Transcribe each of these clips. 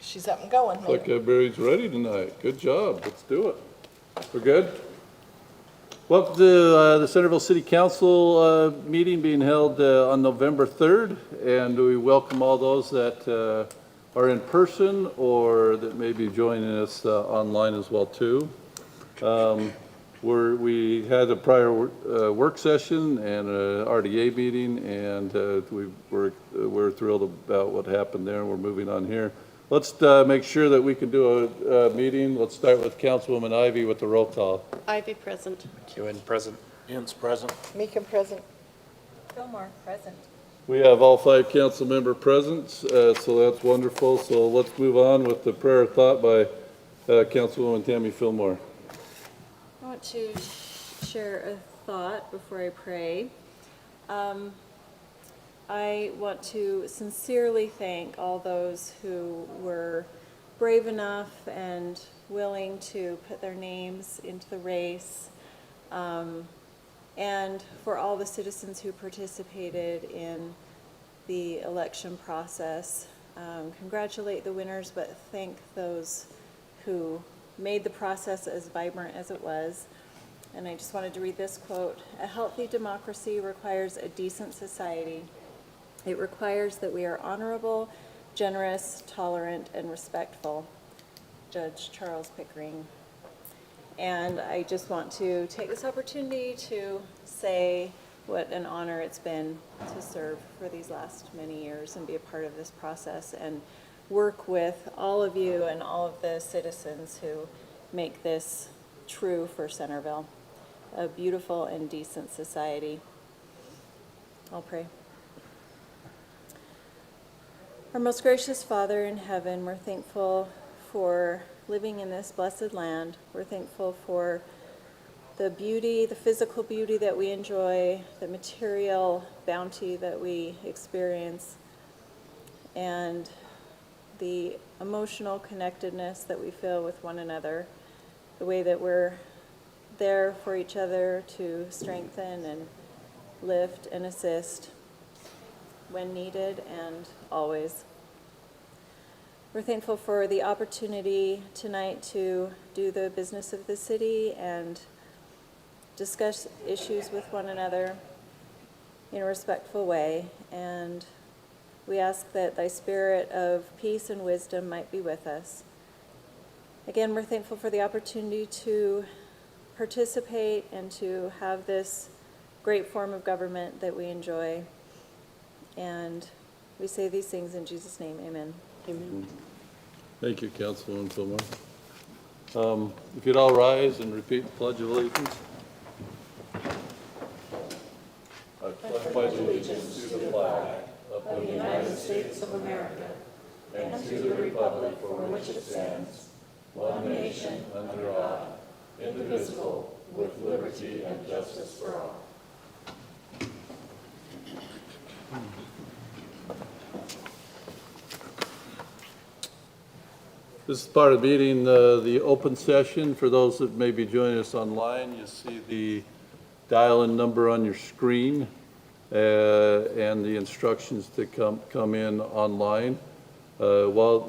She's up and going. Looks like everybody's ready tonight. Good job. Let's do it. We're good? Welcome to the Centerville City Council meeting being held on November 3rd. And we welcome all those that are in person or that may be joining us online as well too. We had a prior work session and a RDA meeting, and we're thrilled about what happened there. We're moving on here. Let's make sure that we can do a meeting. Let's start with Councilwoman Ivy with the roll call. Ivy present. McEwen present. Ian's present. Meekum present. Fillmore present. We have all 5 council member presents, so that's wonderful. So let's move on with the prayer of thought by Councilwoman Tammy Fillmore. I want to share a thought before I pray. I want to sincerely thank all those who were brave enough and willing to put their names into the race, and for all the citizens who participated in the election process. Congratulate the winners, but thank those who made the process as vibrant as it was. And I just wanted to read this quote: "A healthy democracy requires a decent society. It requires that we are honorable, generous, tolerant, and respectful." Judge Charles Pickering. And I just want to take this opportunity to say what an honor it's been to serve for these last many years and be a part of this process and work with all of you and all of the citizens who make this true for Centerville, a beautiful and decent society. I'll pray. Our most gracious Father in heaven, we're thankful for living in this blessed land. We're thankful for the beauty, the physical beauty that we enjoy, the material bounty that we experience, and the emotional connectedness that we feel with one another, the way that we're there for each other to strengthen and lift and assist when needed and always. We're thankful for the opportunity tonight to do the business of the city and discuss issues with one another in a respectful way. And we ask that thy spirit of peace and wisdom might be with us. Again, we're thankful for the opportunity to participate and to have this great form of government that we enjoy. And we say these things in Jesus' name, amen. Amen. Thank you, Councilwoman Fillmore. If you'd all rise and repeat the Pledge of Allegiance. I pledge allegiance to the flag of the United States of America and to the republic for which it stands, one nation under God, indivisible, with liberty and justice for all. This is part of the meeting, the open session. For those that may be joining us online, you see the dial-in number on your screen and the instructions to come in online. While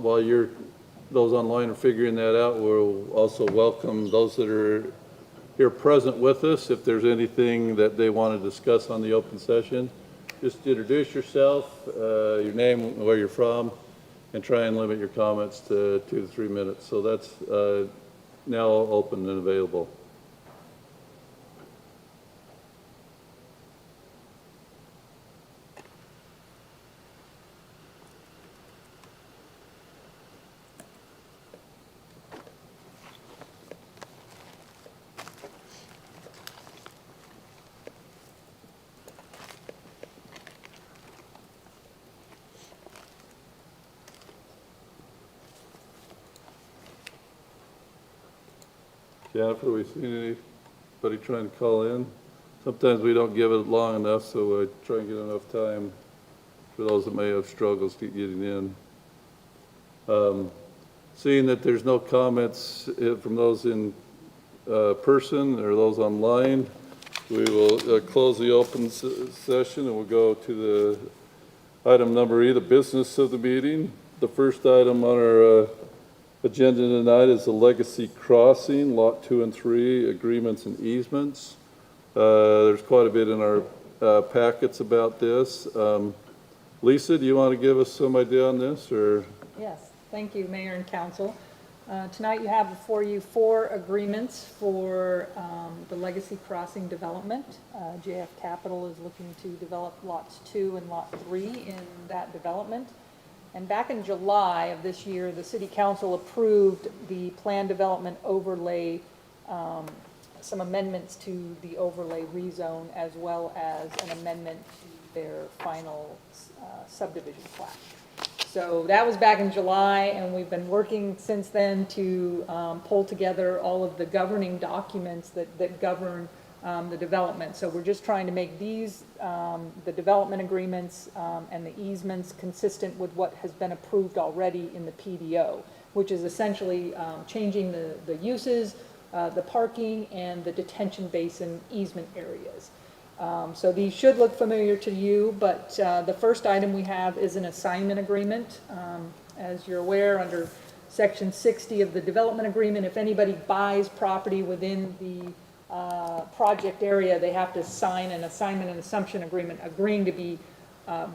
those online are figuring that out, we'll also welcome those that are here present with us. If there's anything that they want to discuss on the open session, just introduce yourself, your name, where you're from, and try and limit your comments to 2 to 3 minutes. So that's now open and available. Jennifer, we seen anybody trying to call in? Sometimes we don't give it long enough, so I try and get enough time for those that may have struggles to getting in. Seeing that there's no comments from those in person or those online, we will close the open session and we'll go to the item number E, the business of the meeting. The first item on our agenda tonight is the Legacy Crossing, Lot 2 and 3, agreements and easements. There's quite a bit in our packets about this. Lisa, do you want to give us some idea on this, or? Yes, thank you, Mayor and Council. Tonight you have before you 4 agreements for the Legacy Crossing development. JF Capital is looking to develop lots 2 and lot 3 in that development. And back in July of this year, the City Council approved the plan development overlay, some amendments to the overlay rezone, as well as an amendment to their final subdivision plat. So that was back in July, and we've been working since then to pull together all of the governing documents that govern the development. So we're just trying to make these, the development agreements and the easements consistent with what has been approved already in the PDO, which is essentially changing the uses, the parking, and the detention basin easement areas. So these should look familiar to you, but the first item we have is an assignment agreement. As you're aware, under Section 60 of the development agreement, if anybody buys property within the project area, they have to sign an assignment and assumption agreement agreeing to be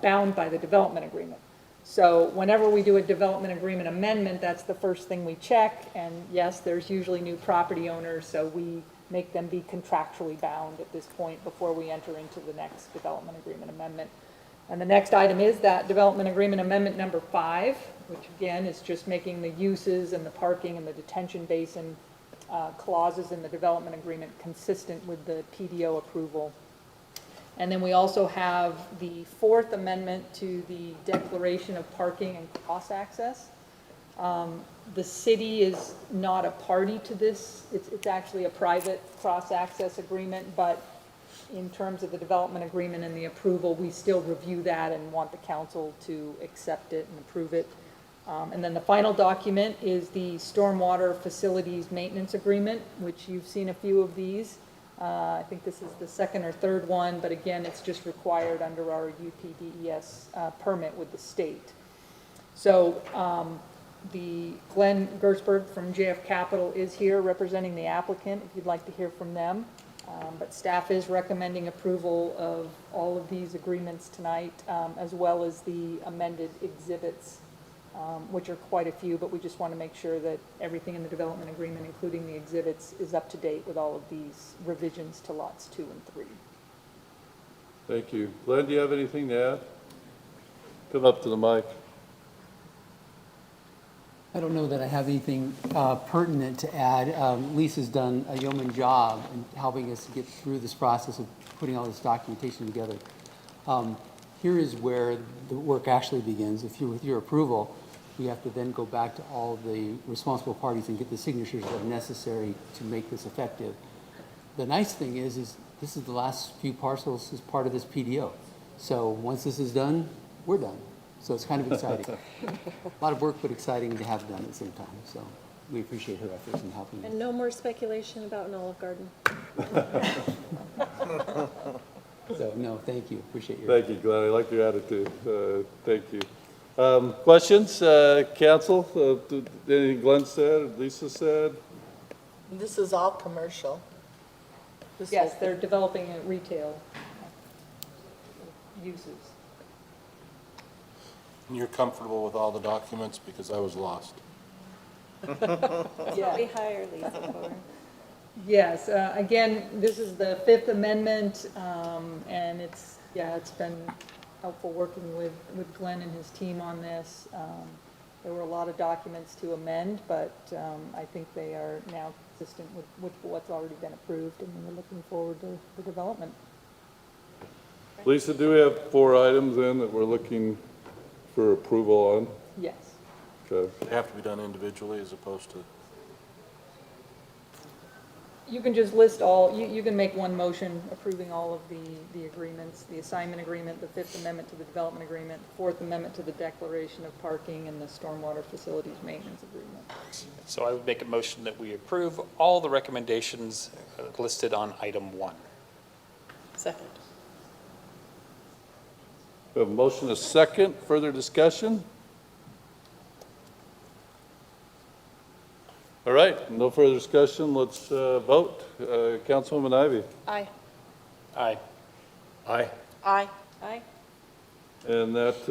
bound by the development agreement. So whenever we do a development agreement amendment, that's the first thing we check. And yes, there's usually new property owners, so we make them be contractually bound at this point before we enter into the next development agreement amendment. And the next item is that development agreement amendment number 5, which again is just making the uses and the parking and the detention basin clauses in the development agreement consistent with the PDO approval. And then we also have the 4th amendment to the declaration of parking and cross access. The city is not a party to this. It's actually a private cross access agreement, but in terms of the development agreement and the approval, we still review that and want the council to accept it and approve it. And then the final document is the Stormwater Facilities Maintenance Agreement, which you've seen a few of these. I think this is the 2nd or 3rd one, but again, it's just required under our UPDES permit with the state. So the Glenn Gersberg from JF Capital is here representing the applicant, if you'd like to hear from them. But staff is recommending approval of all of these agreements tonight, as well as the amended exhibits, which are quite a few, but we just want to make sure that everything in the development agreement, including the exhibits, is up to date with all of these revisions to lots 2 and 3. Thank you. Glenn, do you have anything to add? Come up to the mic. I don't know that I have anything pertinent to add. Lisa's done a yeoman job in helping us get through this process of putting all this documentation together. Here is where the work actually begins. With your approval, we have to then go back to all the responsible parties and get the signatures that are necessary to make this effective. The nice thing is this is the last few parcels as part of this PDO. So once this is done, we're done. So it's kind of exciting. A lot of work, but exciting to have done at the same time. So we appreciate her efforts in helping us. And no more speculation about an Olive Garden. So, no, thank you. Appreciate your. Thank you, Glenn. I like your attitude. Thank you. Questions, council? Anything Glenn said, or Lisa said? This is all commercial. Yes, they're developing a retail uses. You're comfortable with all the documents because I was lost. That's what we hire Lisa for. Yes, again, this is the 5th amendment, and it's been helpful working with Glenn and his team on this. There were a lot of documents to amend, but I think they are now consistent with what's already been approved, and we're looking forward to the development. Lisa, do we have 4 items then that we're looking for approval on? Yes. Okay. They have to be done individually as opposed to, You can just list all, you can make one motion approving all of the agreements, the assignment agreement, the 5th amendment to the development agreement, 4th amendment to the declaration of parking, and the stormwater facilities maintenance agreement. So I would make a motion that we approve all the recommendations listed on item 1. Second. We have a motion, a second. Further discussion? All right, no further discussion, let's vote. Councilwoman Ivy, Aye. Aye. Aye. Aye. Aye. and that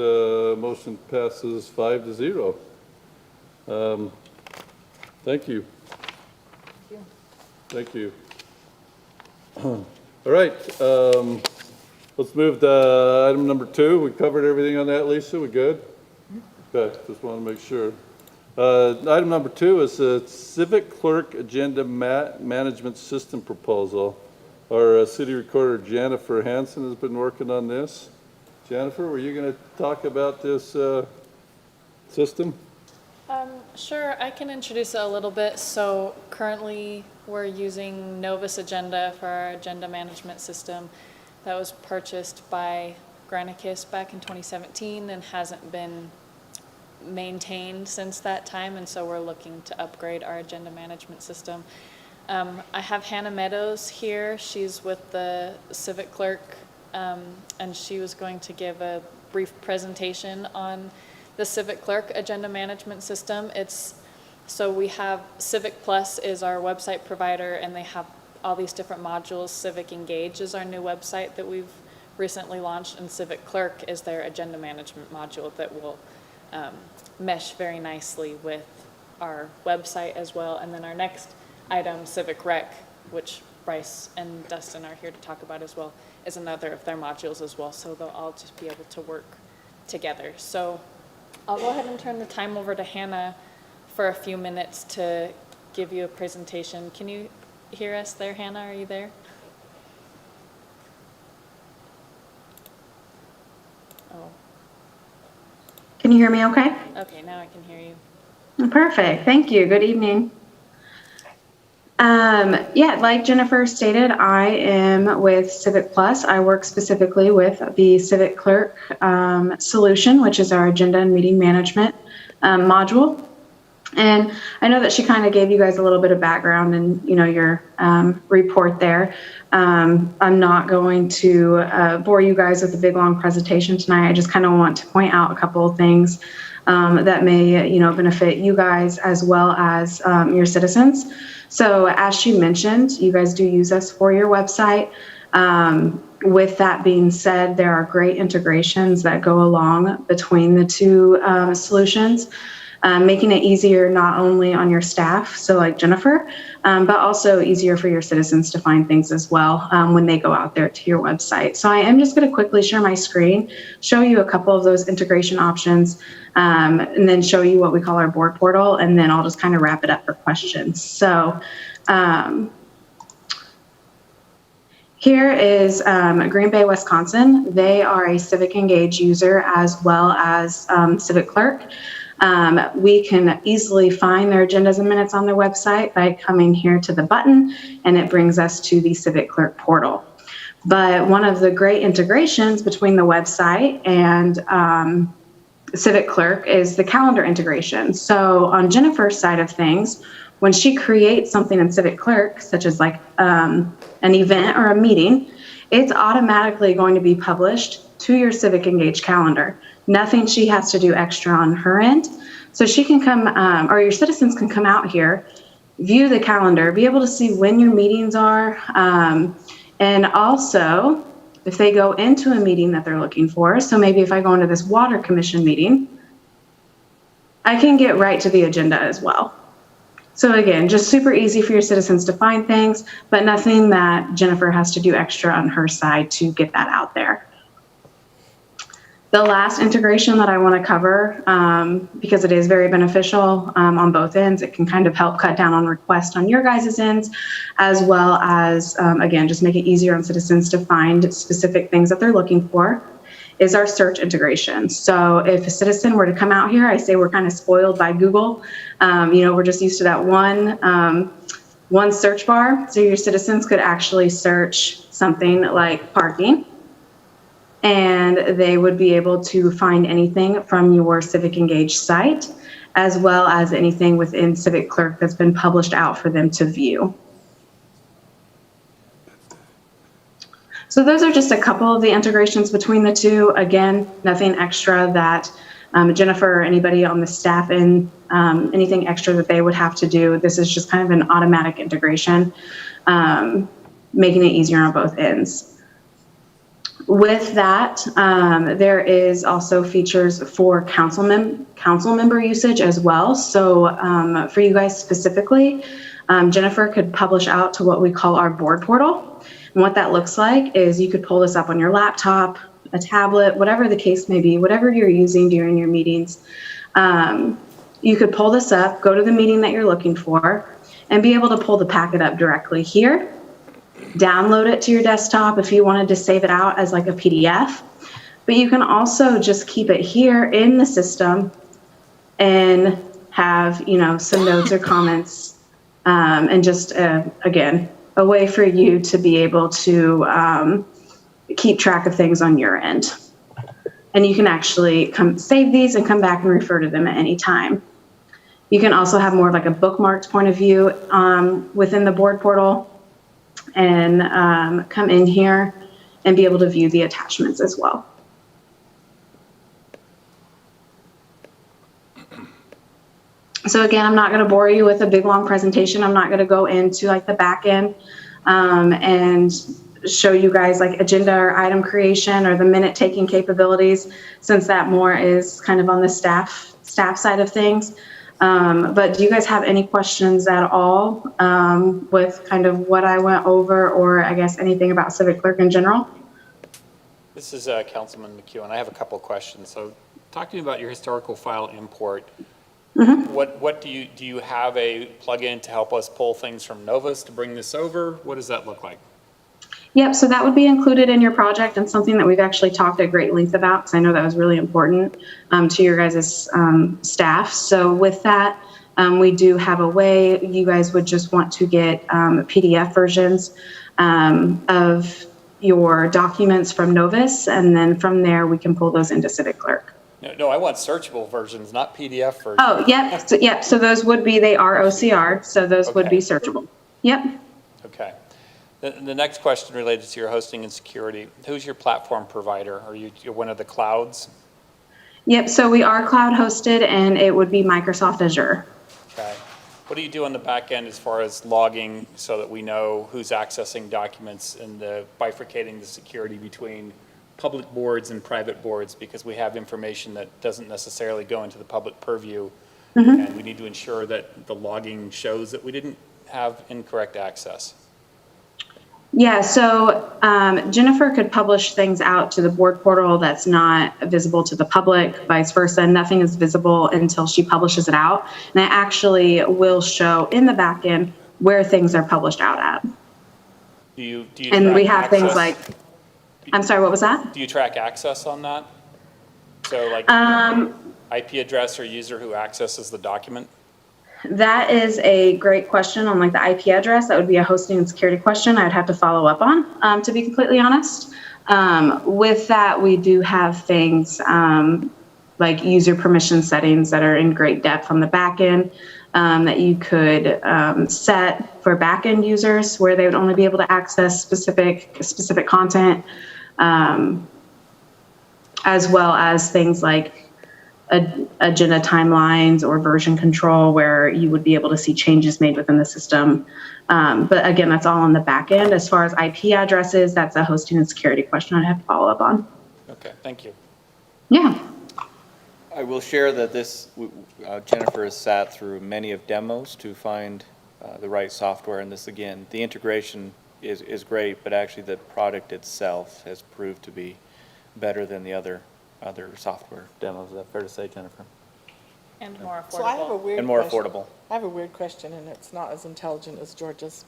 motion passes 5-0. Thank you. Thank you. All right, let's move to item number 2. We covered everything on that, Lisa, we good? Okay, just want to make sure. Item number 2 is a Civic Clerk Agenda Management System proposal. Our city recorder Jennifer Hansen has been working on this. Jennifer, were you going to talk about this system? Sure, I can introduce it a little bit. So currently, we're using Novus Agenda for our agenda management system that was purchased by Granicus back in 2017 and hasn't been maintained since that time, and so we're looking to upgrade our agenda management system. I have Hannah Meadows here. She's with the Civic Clerk, and she was going to give a brief presentation on the Civic Clerk agenda management system. So we have Civic Plus is our website provider, and they have all these different modules. Civic Engage is our new website that we've recently launched, and Civic Clerk is their agenda management module that will mesh very nicely with our website as well. And then our next item, Civic Rec, which Bryce and Dustin are here to talk about as well, is another of their modules as well. So they'll all just be able to work together. So I'll go ahead and turn the time over to Hannah for a few minutes to give you a presentation. Can you hear us there, Hannah? Are you there? Oh, Can you hear me okay? okay, now I can hear you. Perfect. Thank you. Good evening. Yeah, like Jennifer stated, I am with Civic Plus. I work specifically with the Civic Clerk solution, which is our agenda and meeting management module. And I know that she kind of gave you guys a little bit of background in, your report there. I'm not going to bore you guys with a big long presentation tonight. I just kind of want to point out a couple of things that may, benefit you guys as well as your citizens. So as she mentioned, you guys do use us for your website. With that being said, there are great integrations that go along between the two solutions. Making it easier not only on your staff, so like Jennifer, but also easier for your citizens to find things as well when they go out there to your website. So I am just going to quickly share my screen, show you a couple of those integration options, and then show you what we call our board portal, and then I'll just kind of wrap it up for questions. So here is Green Bay, Wisconsin. They are a Civic Engage user as well as Civic Clerk. We can easily find their agendas and minutes on their website by coming here to the button, and it brings us to the Civic Clerk portal. But one of the great integrations between the website and Civic Clerk is the calendar integration. So on Jennifer's side of things, when she creates something in Civic Clerk, such as like an event or a meeting, it's automatically going to be published to your Civic Engage calendar. Nothing she has to do extra on her end. So she can come, or your citizens can come out here, view the calendar, be able to see when your meetings are, and also if they go into a meeting that they're looking for. So maybe if I go into this water commission meeting, I can get right to the agenda as well. So again, just super easy for your citizens to find things, but nothing that Jennifer has to do extra on her side to get that out there. The last integration that I want to cover, because it is very beneficial on both ends, it can kind of help cut down on requests on your guys' ends, as well as, again, just make it easier on citizens to find specific things that they're looking for, is our search integration. So if a citizen were to come out here, I say we're kind of spoiled by Google. We're just used to that one search bar. So your citizens could actually search something like parking, and they would be able to find anything from your Civic Engage site, as well as anything within Civic Clerk that's been published out for them to view. So those are just a couple of the integrations between the two. Again, nothing extra that Jennifer or anybody on the staff and anything extra that they would have to do. This is just kind of an automatic integration, making it easier on both ends. With that, there is also features for council member usage as well. So for you guys specifically, Jennifer could publish out to what we call our board portal. And what that looks like is you could pull this up on your laptop, a tablet, whatever the case may be, whatever you're using during your meetings. You could pull this up, go to the meeting that you're looking for, and be able to pull the packet up directly here. Download it to your desktop if you wanted to save it out as like a PDF. But you can also just keep it here in the system and have, you know, some notes or comments, and just, again, a way for you to be able to keep track of things on your end. And you can actually save these and come back and refer to them at any time. You can also have more of like a bookmarked point of view within the board portal, and come in here and be able to view the attachments as well. So again, I'm not going to bore you with a big long presentation. I'm not going to go into like the back end and show you guys like agenda or item creation or the minute taking capabilities, since that more is kind of on the staff side of things. But do you guys have any questions at all with kind of what I went over, or I guess anything about Civic Clerk in general? This is Councilman McEwen. I have a couple of questions. So talk to me about your historical file import. Mm-hmm. What do you have a plugin to help us pull things from Novus to bring this over? What does that look like? Yep, so that would be included in your project, and something that we've actually talked at great length about, because I know that was really important to your guys' staff. So with that, we do have a way. You guys would just want to get PDF versions of your documents from Novus, and then from there we can pull those into Civic Clerk. No, I want searchable versions, not PDF versions. Oh, yep. So those would be, they are OCR, so those would be searchable. Yep. Okay. The next question related to your hosting and security. Who's your platform provider? Are you one of the clouds? Yep, so we are cloud hosted, and it would be Microsoft Azure. Okay. What do you do on the back end as far as logging so that we know who's accessing documents and bifurcating the security between public boards and private boards, because we have information that doesn't necessarily go into the public purview, and we need to ensure that the logging shows that we didn't have incorrect access? Yeah, so Jennifer could publish things out to the board portal that's not visible to the public, vice versa. Nothing is visible until she publishes it out. And it actually will show in the back end where things are published out at. Do you And we have access? things like, I'm sorry, what was that? Do you track access on that? So like IP address or user who accesses the document? That is a great question on like the IP address. That would be a hosting and security question I'd have to follow up on, to be completely honest. With that, we do have things like user permission settings that are in great depth on the back end that you could set for back end users, where they would only be able to access specific content, as well as things like agenda timelines or version control, where you would be able to see changes made within the system. But again, that's all on the back end. As far as IP addresses, that's a hosting and security question I'd have to follow up on. Okay, thank you. Yeah. I will share that Jennifer has sat through many of demos to find the right software, and this, again, the integration is great, but actually the product itself has proved to be better than the other software demos. Is that fair to say, Jennifer? And more affordable. So I have a weird And more question. affordable. I have a weird question, and it's not as intelligent as George's.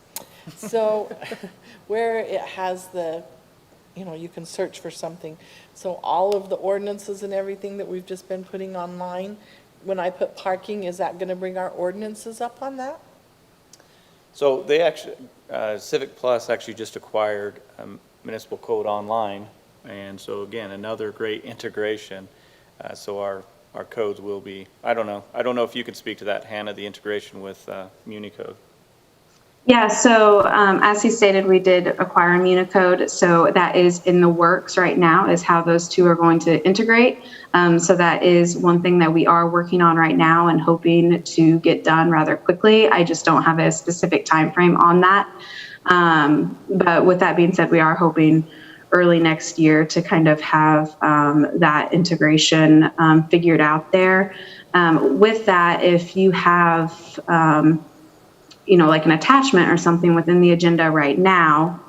So where it has the, you can search for something. So all of the ordinances and everything that we've just been putting online, when I put parking, is that going to bring our ordinances up on that? So they actually, Civic Plus actually just acquired Municipal Code Online, and so again, another great integration. So our codes will be, I don't know if you could speak to that, Hannah, the integration with MuniCode. Yeah, so as he stated, we did acquire Immunicode, so that is in the works right now, is how those two are going to integrate. So that is one thing that we are working on right now and hoping to get done rather quickly. I just don't have a specific time frame on that. But with that being said, we are hoping early next year to kind of have that integration figured out there. With that, if you have like an attachment or something within the agenda right now,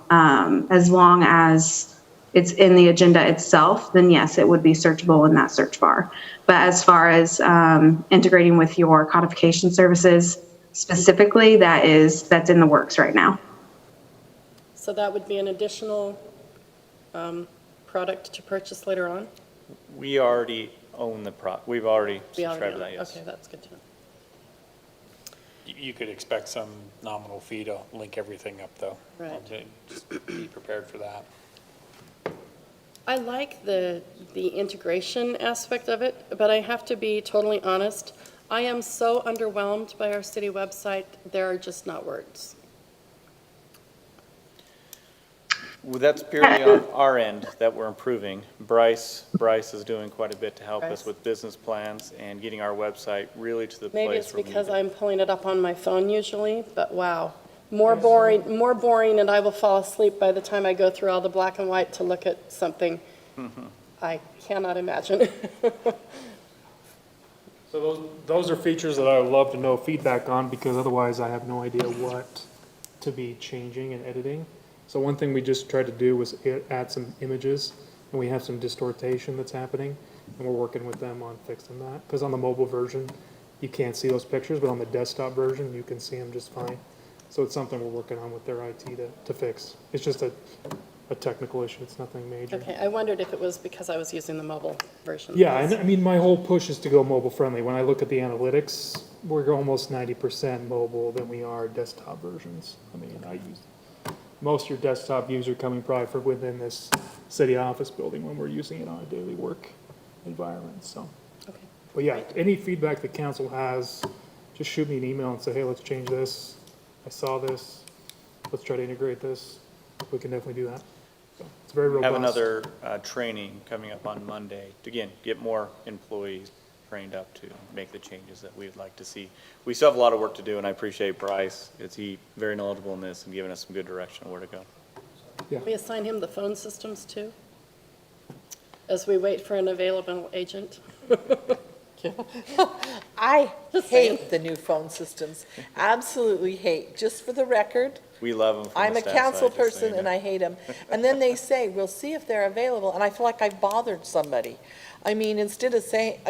as long as it's in the agenda itself, then yes, it would be searchable in that search bar. But as far as integrating with your codification services specifically, that's in the works right now. So that would be an additional product to purchase later on? We already own we've already We subscribed already to that, own. yes. Okay, that's good to know. You could expect some nominal fee to link everything up, though. Right. Just be prepared for that. I like the integration aspect of it, but I have to be totally honest. I am so underwhelmed by our city website, there are just not words. Well, that's purely on our end that we're improving. Bryce is doing quite a bit to help us Bryce? with business plans and getting our website really to the place Maybe it's where we need because it. I'm pulling it up on my phone usually, but wow. More boring, and I will fall asleep by the time I go through all the black and white to look at something. I cannot imagine. So those are features that I would love to know feedback on, because otherwise I have no idea what to be changing and editing. So one thing we just tried to do was add some images, and we have some distortion that's happening, and we're working with them on fixing that. Because on the mobile version, you can't see those pictures, but on the desktop version, you can see them just fine. So it's something we're working on with their IT to fix. It's just a technical issue, it's nothing major. Okay, I wondered if it was because I was using the mobile version. Yeah, and I mean, my whole push is to go mobile friendly. When I look at the analytics, we're almost 90% mobile than we are desktop versions. I mean, most of your desktop views are coming probably from within this city office building when we're using it on a daily work environment, so. Okay. But yeah, any feedback the council has, just shoot me an email and say, hey, let's change this. I saw this. Let's try to integrate this. We can definitely do that. So it's very robust. Have another training coming up on Monday to, again, get more employees trained up to make the changes that we would like to see. We still have a lot of work to do, and I appreciate Bryce. He's very knowledgeable in this and giving us some good direction on where to go. Yeah. We assign him the phone systems too, as we wait for an available agent. I hate the new phone systems, absolutely hate. Just for the record, We love them from I'm the a staff council side, just so you person and know. I hate them. And then they say, we'll see if they're available, and I feel like I've bothered somebody. I mean, instead of saying,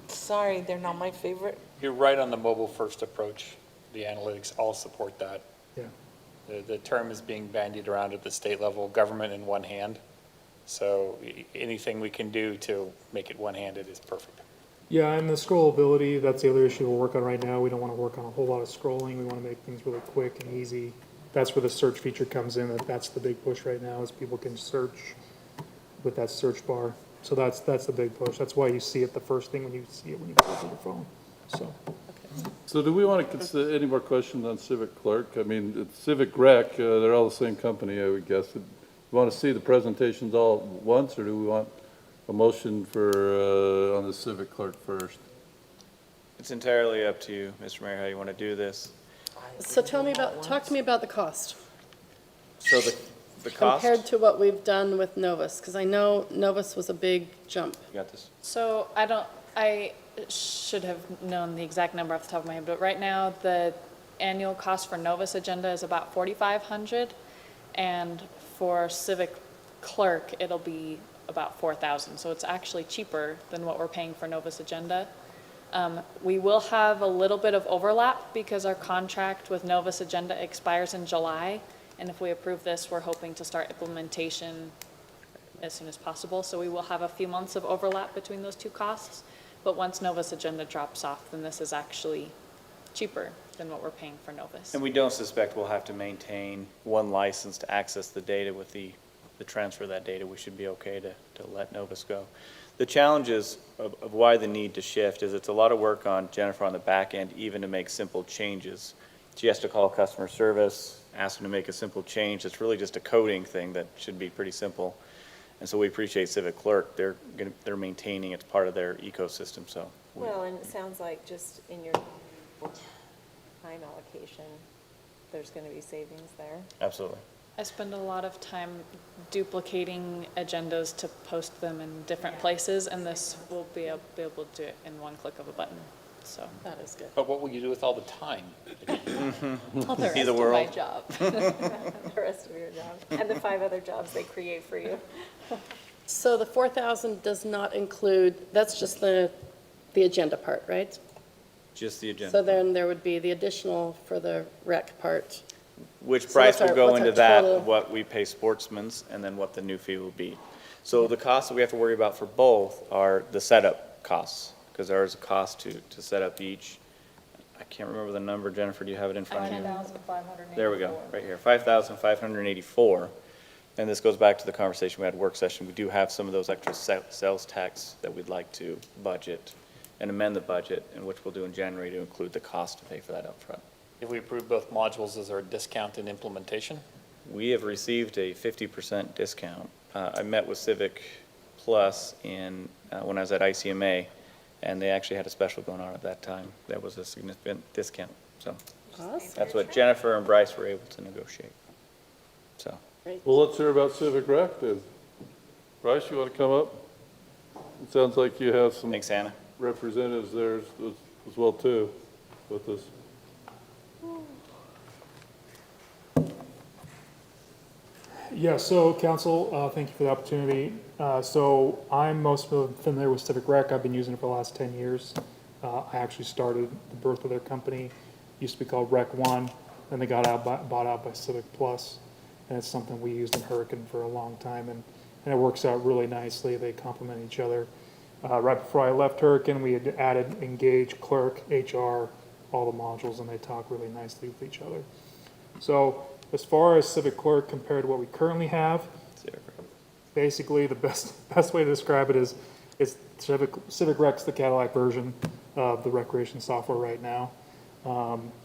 sorry, they're not my favorite. You're right on the mobile-first approach. The analytics all support that. Yeah. The term is being bandied around at the state level, government in one hand. So anything we can do to make it one-handed is perfect. Yeah, and the scrollability, that's the other issue we're working on right now. We don't want to work on a whole lot of scrolling. We want to make things really quick and easy. That's where the search feature comes in. That's the big push right now, is people can search with that search bar. So that's the big push. That's why you see it the first thing when you see it when you go to your phone. So do we want to consider any more questions on Civic Clerk? I mean, it's Civic Rec, they're all the same company, I would guess. You want to see the presentations all at once, or do we want a motion for, on the Civic Clerk first? It's entirely up to you, Mr. Mayor, how you want to do this. So talk to me about the cost. So the cost, Compared to what we've done with Novus, because I know Novus was a big jump. you got this? So I should have known the exact number off the top of my head, but right now, the annual cost for Novus Agenda is about $4,500, and for Civic Clerk, it'll be about $4,000. So it's actually cheaper than what we're paying for Novus Agenda. We will have a little bit of overlap because our contract with Novus Agenda expires in July, and if we approve this, we're hoping to start implementation as soon as possible. So we will have a few months of overlap between those two costs. But once Novus Agenda drops off, then this is actually cheaper than what we're paying for Novus. And we don't suspect we'll have to maintain one license to access the data with the transfer of that data. We should be okay to let Novus go. The challenges of why the need to shift is it's a lot of work on Jennifer on the back end, even to make simple changes. She has to call customer service, ask them to make a simple change. It's really just a coding thing that should be pretty simple. And so we appreciate Civic Clerk. They're maintaining, it's part of their ecosystem, so. Well, and it sounds like just in your time allocation, there's going to be savings there. Absolutely. I spend a lot of time duplicating agendas to post them in different places, and this will be able to do it in one click of a button, so that is good. But what will you do with all the time? All the See the rest of my world. job. The rest of your job, and the 5 other jobs they create for you. So the 4,000 does not include, that's just the agenda part, right? Just the agenda. So then there would be the additional for the rec part. Which So price will go what's our into that, total? what we pay sportsmen's, and then what the new fee will be. So the costs that we have to worry about for both are the setup costs, because there is a cost to set up each. I can't remember the number, Jennifer, do you have it in front of you? $5,584. There we go, right here, 5,584. And this goes back to the conversation we had work session. We do have some of those extra sales tax that we'd like to budget and amend the budget, and which we'll do in January to include the cost to pay for that upfront. If we approve both modules, is there a discount in implementation? We have received a 50% discount. I met with Civic Plus when I was at ICMA, and they actually had a special going on at that time. That was a significant discount. So Awesome. that's what Jennifer and Bryce were able to negotiate. So, Well, let's hear about Civic Rec then. Bryce, you want to come up? It sounds like you have some thanks, Anna. representatives there as well too with us. Yeah, so council, thank you for the opportunity. So I'm most familiar with Civic Rec. I've been using it for the last 10 years. I actually started the birth of their company. Used to be called Rec One, then they got bought out by Civic Plus, and it's something we used in Hurricane for a long time, and it works out really nicely. They complement each other. Right before I left Hurricane, we had added Engage, Clerk, HR, all the modules, and they talk really nicely with each other. So as far as Civic Clerk compared to what we currently have, basically the best way to describe it is Civic Rec's the Cadillac version of the recreation software right now.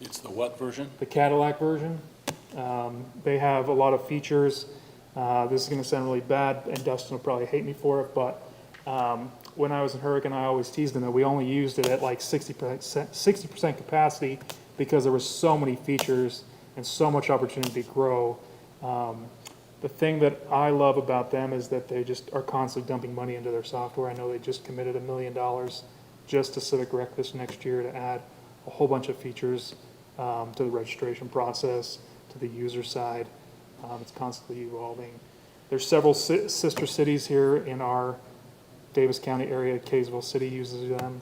It's the what version? The Cadillac version. They have a lot of features. This is going to sound really bad, and Dustin will probably hate me for it, but when I was in Hurricane, I always teased them that we only used it at like 60% capacity because there were so many features and so much opportunity to grow. The thing that I love about them is that they just are constantly dumping money into their software. I know they just committed $1 million just to Civic Rec this next year to add a whole bunch of features to the registration process, to the user side. It's constantly evolving. There's several sister cities here in our Davis County area. Kaysville City uses them.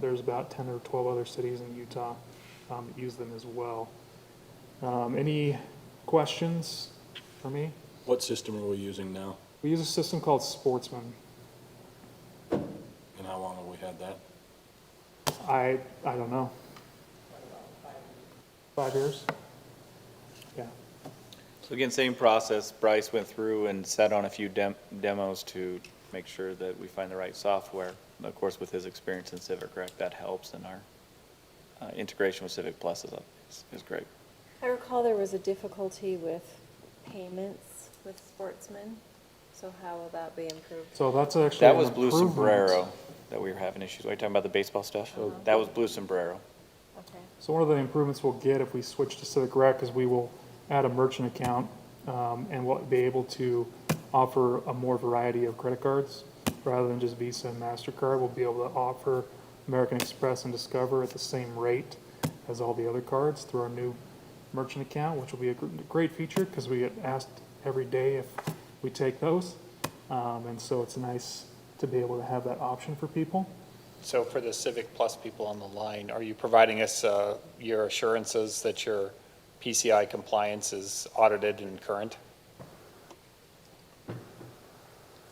There's about 10 or 12 other cities in Utah that use them as well. Any questions for me? What system are we using now? We use a system called Sportsman. And how long have we had that? I don't know. 5 years? Yeah. So again, same process. Bryce went through and set on a few demos to make sure that we find the right software. And of course, with his experience in Civic Rec, that helps, and our integration with Civic Plus is great. I recall there was a difficulty with payments with Sportsman, so how will that be improved? So that's actually That an was Blue improvement. Sombrero that we were having issues. Are you talking about the baseball stuff? That was Blue Sombrero. Okay. So one of the improvements we'll get if we switch to Civic Rec is we will add a merchant account, and we'll be able to offer a more variety of credit cards. Rather than just Visa and MasterCard, we'll be able to offer American Express and Discover at the same rate as all the other cards through our new merchant account, which will be a great feature because we get asked every day if we take those. And so it's nice to be able to have that option for people. So for the Civic Plus people on the line, are you providing us your assurances that your PCI compliance is audited and current?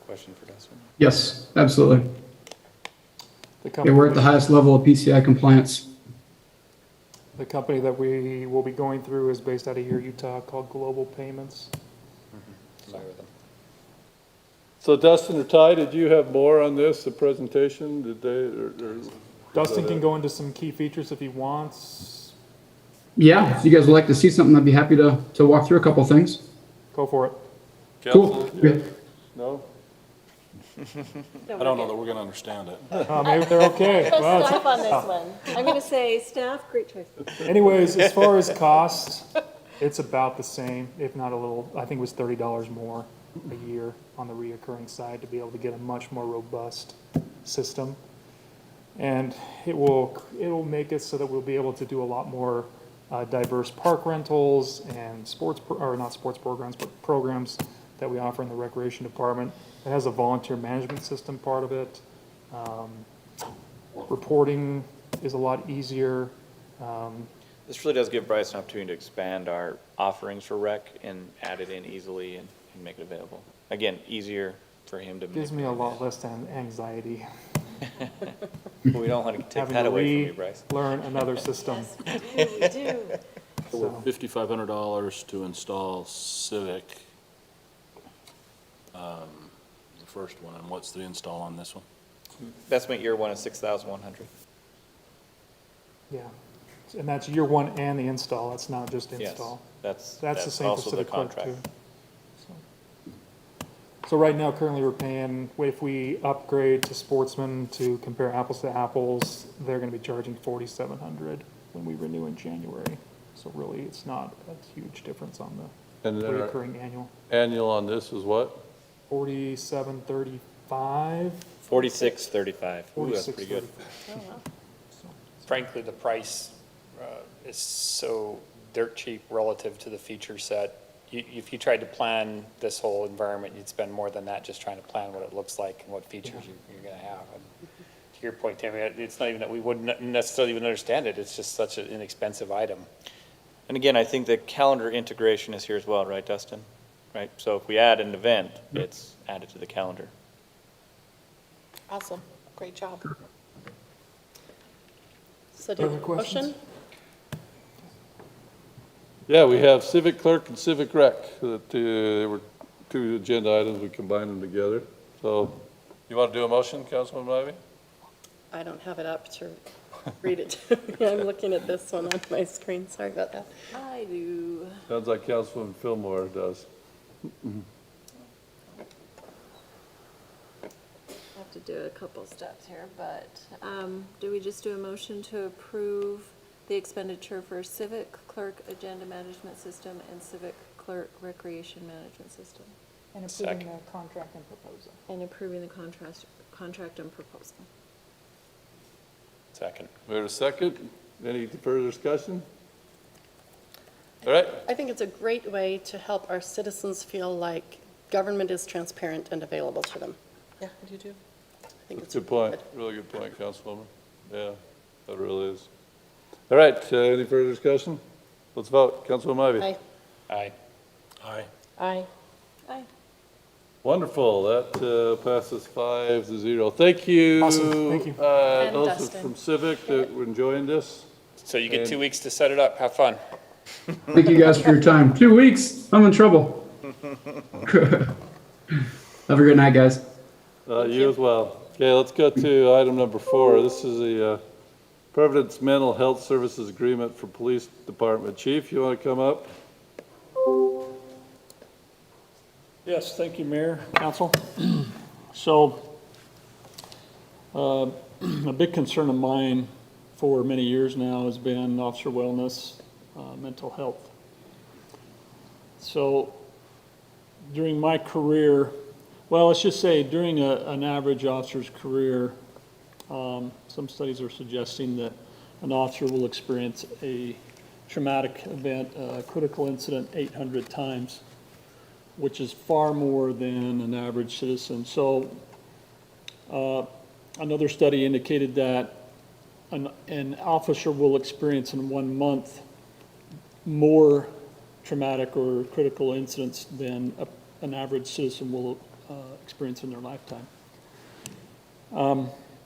Question for Dustin. Yes, absolutely. The Yeah, company, we're at the highest level of PCI compliance. the company that we will be going through is based out of here, Utah, called Global Payments. Familiar with them. So Dustin or Ty, did you have more on this, the presentation? Did they, or Dustin can go into some key features if he wants. Yeah, if you guys would like to see something, I'd be happy to walk through a couple things. Go for it. Cool. Council, yes? No? I don't know that we're gonna understand it. Maybe they're okay. Well, Staff on this one. I'm going to say staff, great choice. anyways, as far as cost, it's about the same, if not a little, I think it was $30 more a year on the reoccurring side to be able to get a much more robust system. And it will make it so that we'll be able to do a lot more diverse park rentals and not sports programs, but programs that we offer in the recreation department. It has a volunteer management system part of it. Reporting is a lot easier. This really does give Bryce an opportunity to expand our offerings for rec and add it in easily and make it available. Again, easier for him to. Gives me a lot less anxiety. We don't want to take that away from you, Bryce. Learn another system. We do. So we're $5,500 to install Civic, the first one, and what's the install on this one? Estimate year one is 6,100. Yeah, and that's year one and the install, that's not just Yes, install. that's That's the same for also the Civic Clerk contract. too. So right now, currently we're paying, if we upgrade to Sportsman to compare apples to apples, they're gonna be charging $4,700 when we renew in January. So really, it's not a huge difference on the And then our recurring annual. annual on this is what? 4735. 4635. Ooh, that's pretty good. 4635. Frankly, the price is so dirt cheap relative to the feature set. If you tried to plan this whole environment, you'd spend more than that just trying to plan what it looks like and what features you're going to have. And to your point, Tammy, it's not even that we wouldn't necessarily even understand it. It's just such an inexpensive item. And again, I think the calendar integration is here as well, right, Dustin? Right, so if we add an event, it's added to the calendar. Awesome, great job. So do you Other have a motion? questions? Yeah, we have Civic Clerk and Civic Rec. They were two agenda items. We combined them together. So you want to do a motion, Councilman Ivey? I don't have it up to read it to me. I'm looking at this one on my screen, sorry about that. I do. Sounds like Councilman Fillmore does. I have to do a couple steps here, but do we just do a motion to approve the expenditure for Civic Clerk Agenda Management System and Civic Clerk Recreation Management System? And approving Second. the contract and proposal. And approving the contract and proposal. Second. We have a second. Any further discussion? All right. I think it's a great way to help our citizens feel like government is transparent and available to them. Yeah, you do. I think it's Good point. Really good point, Councilwoman. Yeah, that really is. All right, any further discussion? Let's vote. Councilwoman Ivey. Aye. Aye. Aye. Aye. Aye. Wonderful. That passes 5-0. Thank you. Awesome. Thank you. And Those Dustin. from Civic that were enjoying this. So you get 2 weeks to set it up. Have fun. Thank you guys for your time. 2 weeks. I'm in trouble. Have a great night, guys. You as well. Okay, let's go to item number 4. This is the Providence Mental Health Services Agreement for Police Department. Chief, you want to come up? Yes, thank you, Mayor, Council. So, a big concern of mine for many years now has been officer wellness, mental health. So, during my career, well, let's just say during an average officer's career, some studies are suggesting that an officer will experience a traumatic event, a critical incident 800 times, which is far more than an average citizen. So another study indicated that an officer will experience in 1 month more traumatic or critical incidents than an average citizen will experience in their lifetime.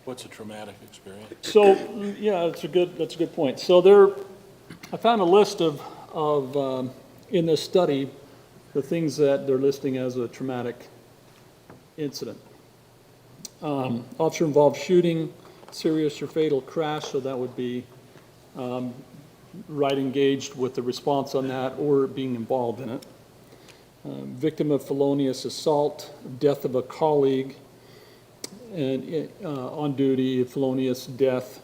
What's a traumatic experience? So, yeah, that's a good point. So I found a list of in this study, the things that they're listing as a traumatic incident. Officer-involved shooting, serious or fatal crash, so that would be right engaged with the response on that or being involved in it. Victim of felonious assault, death of a colleague, and on duty, felonious death,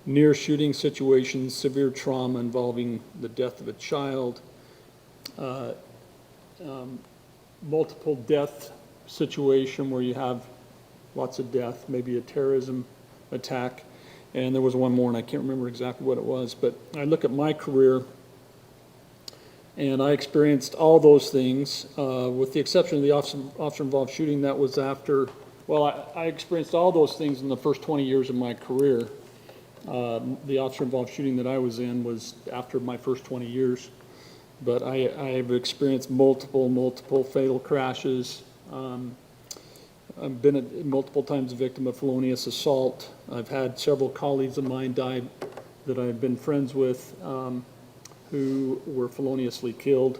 near shooting situations, severe trauma involving the death of a child, multiple death situation where you have lots of death, maybe a terrorism attack, and there was one more, and I can't remember exactly what it was, but I look at my career, and I experienced all those things, with the exception of the officer-involved shooting. That was after, well, I experienced all those things in the first 20 years of my career. The officer-involved shooting that I was in was after my first 20 years. But I have experienced multiple fatal crashes. I've been multiple times a victim of felonious assault. I've had several colleagues of mine die that I've been friends with who were feloniously killed.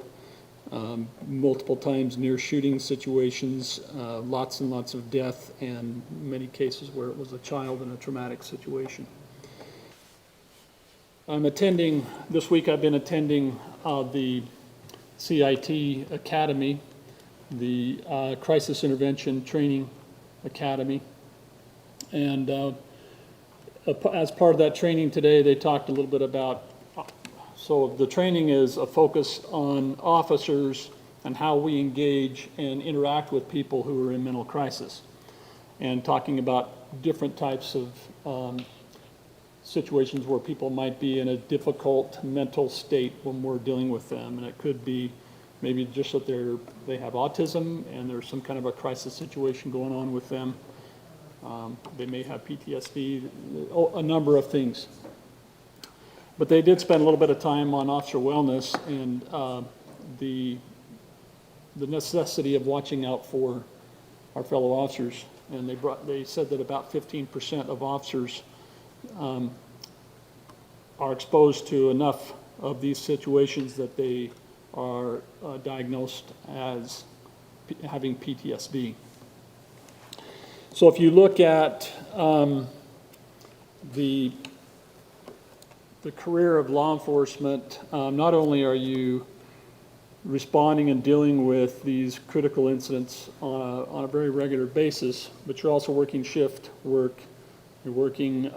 Multiple times near shooting situations, lots and lots of death, and many cases where it was a child in a traumatic situation. This week I've been attending the CIT Academy, the Crisis Intervention Training Academy. And as part of that training today, they talked a little bit about, so the training is a focus on officers and how we engage and interact with people who are in mental crisis, and talking about different types of situations where people might be in a difficult mental state when we're dealing with them. And it could be maybe just that they have autism and there's some kind of a crisis situation going on with them. They may have PTSD, a number of things. But they did spend a little bit of time on officer wellness and the necessity of watching out for our fellow officers. And they said that about 15% of officers are exposed to enough of these situations that they are diagnosed as having PTSD. So if you look at the career of law enforcement, not only are you responding and dealing with these critical incidents on a very regular basis, but you're also working shift work. You're working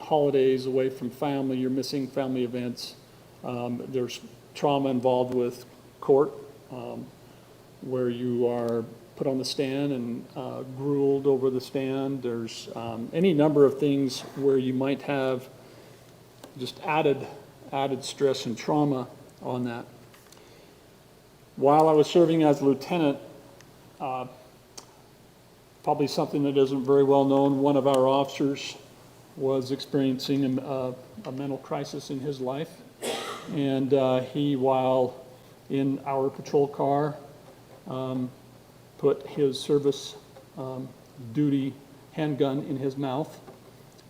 holidays away from family, you're missing family events. There's trauma involved with court, where you are put on the stand and groomed over the stand. There's any number of things where you might have just added stress and trauma on that. While I was serving as lieutenant, probably something that isn't very well known, one of our officers was experiencing a mental crisis in his life. And he, while in our patrol car, put his service duty handgun in his mouth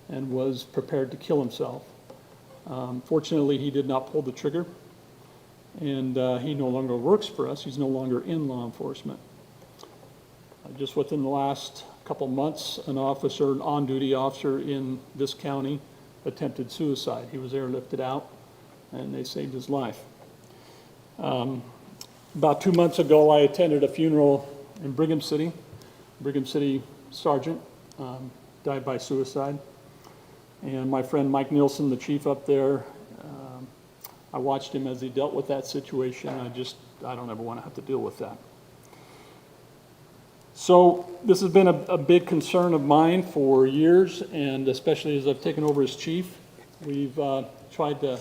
and was prepared to kill himself. Fortunately, he did not pull the trigger, and he no longer works for us. He's no longer in law enforcement. Just within the last couple months, an on-duty officer in this county attempted suicide. He was airlifted out, and they saved his life. About 2 months ago, I attended a funeral in Brigham City. Brigham City sergeant died by suicide. And my friend Mike Nielsen, the chief up there, I watched him as he dealt with that situation. I don't ever want to have to deal with that. So this has been a big concern of mine for years, and especially as I've taken over as chief. We've tried to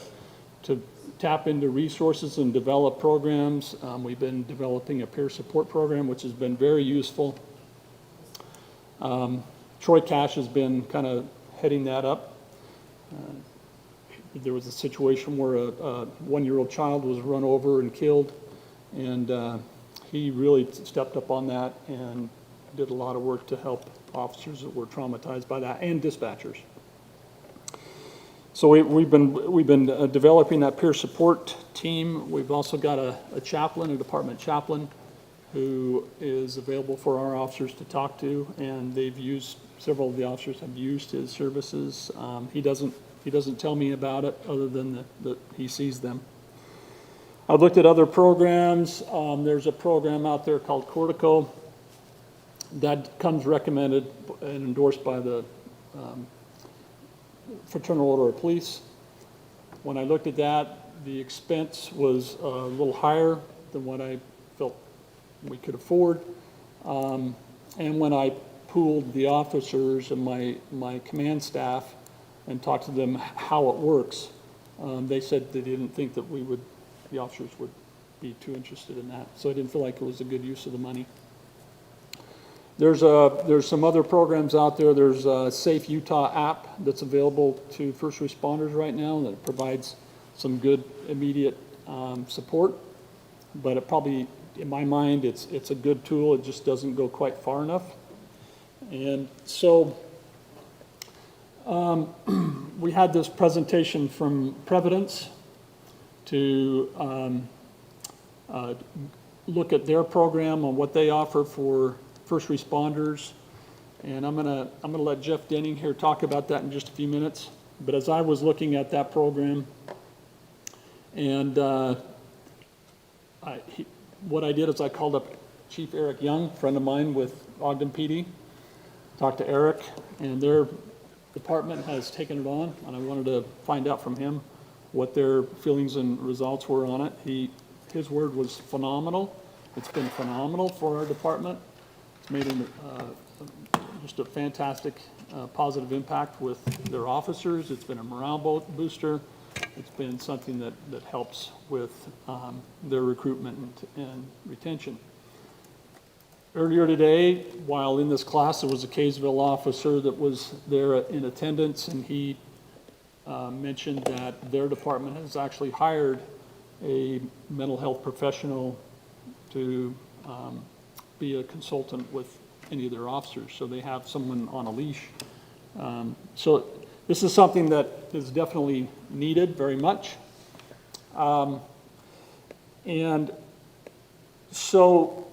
tap into resources and develop programs. We've been developing a peer support program, which has been very useful. Troy Cash has been kind of heading that up. There was a situation where a one-year-old child was run over and killed, and he really stepped up on that and did a lot of work to help officers that were traumatized by that, and dispatchers. So we've been developing that peer support team. We've also got a chaplain, a department chaplain, who is available for our officers to talk to, and several of the officers have used his services. He doesn't He doesn't tell me about it, other than that he sees them. I've looked at other programs. There's a program out there called Cortico that comes recommended and endorsed by the Fraternal Order of Police. When I looked at that, the expense was a little higher than what I felt we could afford. And when I pooled the officers and my command staff and talked to them how it works, they said they didn't think that the officers would be too interested in that. So I didn't feel like it was a good use of the money. There's some other programs out there. There's a Safe Utah app that's available to first responders right now that provides some good immediate support. But it probably, in my mind, it's a good tool. It just doesn't go quite far enough. And so we had this presentation from Providence to look at their program on what they offer for first responders. And I'm gonna let Jeff Denning here talk about that in just a few minutes. But as I was looking at that program, and what I did is I called up Chief Eric Young, a friend of mine with Ogden PD, talked to Eric, and their department has taken it on, and I wanted to find out from him what their feelings and results were on it. His word was phenomenal. It's been phenomenal for our department. It's made just a fantastic positive impact with their officers. It's been a morale booster. It's been something that helps with their recruitment and retention. Earlier today, while in this class, there was a Kaysville officer that was there in attendance, and he mentioned that their department has actually hired a mental health professional to be a consultant with any of their officers. So they have someone on a leash. So this is something that is definitely needed very much. And so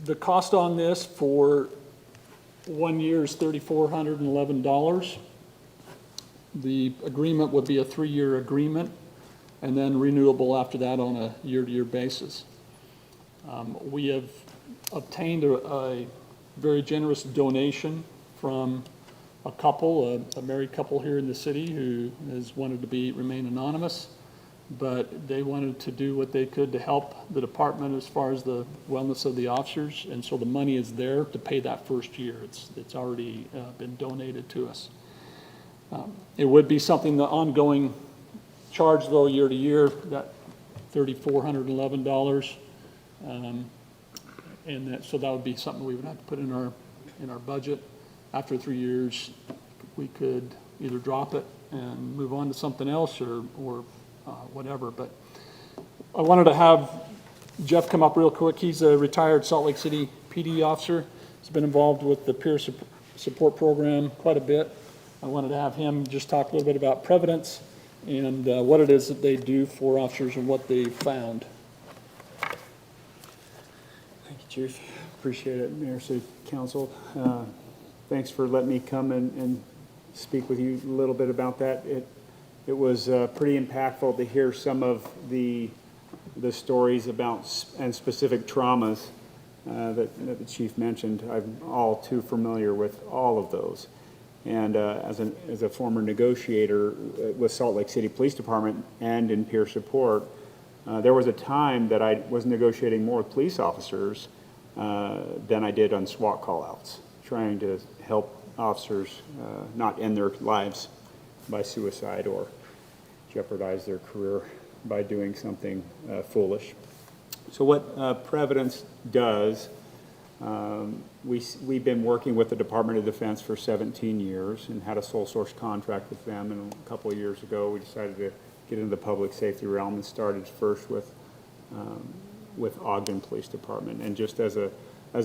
the cost on this for 1 year is $3,411. The agreement would be a 3-year agreement, and then renewable after that on a year-to-year basis. We have obtained a very generous donation from a couple, a married couple here in the city who has wanted to remain anonymous, but they wanted to do what they could to help the department as far as the wellness of the officers, and so the money is there to pay that first year. It's already been donated to us. It would be something, the ongoing charge though, year to year, that $3,411, and so that would be something we would have to put in our budget. After 3 years, we could either drop it and move on to something else or whatever. But I wanted to have Jeff come up real quick. He's a retired Salt Lake City PD officer. He's been involved with the peer support program quite a bit. I wanted to have him just talk a little bit about Providence and what it is that they do for officers and what they found. Thank you, Chief. Appreciate it, Mayor, City Council. Thanks for letting me come and speak with you a little bit about that. It was pretty impactful to hear some of the stories about and specific traumas that the Chief mentioned. I'm all too familiar with all of those. And as a former negotiator with Salt Lake City Police Department and in peer support, there was a time that I was negotiating more with police officers than I did on SWAT call-outs, trying to help officers not end their lives by suicide or jeopardize their career by doing something foolish. So what Providence does, we've been working with the Department of Defense for 17 years and had a sole source contract with them, and a couple of years ago we decided to get into the public safety realm and started first with Ogden Police Department. And just as a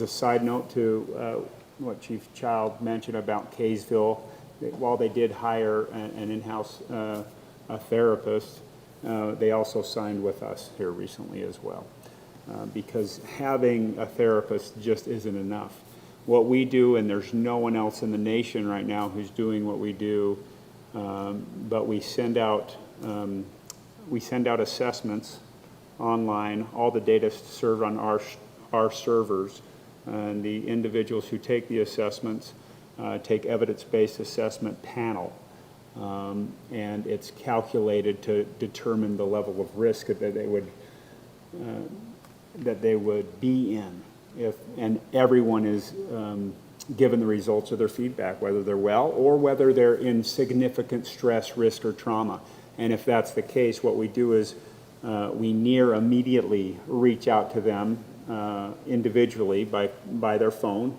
side note to what Chief Child mentioned about Kaysville, while they did hire an in-house therapist, they also signed with us here recently as well. Because having a therapist just isn't enough. What we do, and there's no one else in the nation right now who's doing what we do, But we send out assessments online. All the data is served on our servers, and the individuals who take the assessments take evidence-based assessment panel, and it's calculated to determine the level of risk that they would be in and everyone is given the results of their feedback, whether they're well or whether they're in significant stress, risk, or trauma. And if that's the case, what we do is we near immediately reach out to them individually by their phone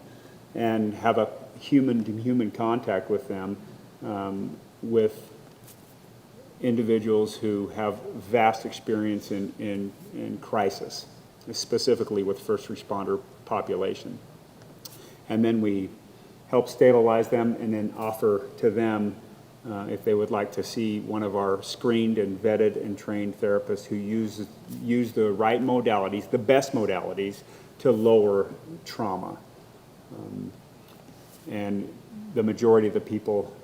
and have a human-to-human contact with them, with individuals who have vast experience in crisis, specifically with first responder population. And then we help stabilize them and then offer to them if they would like to see one of our screened and vetted and trained therapists who use the right modalities, the best modalities, to lower trauma. And the majority of the people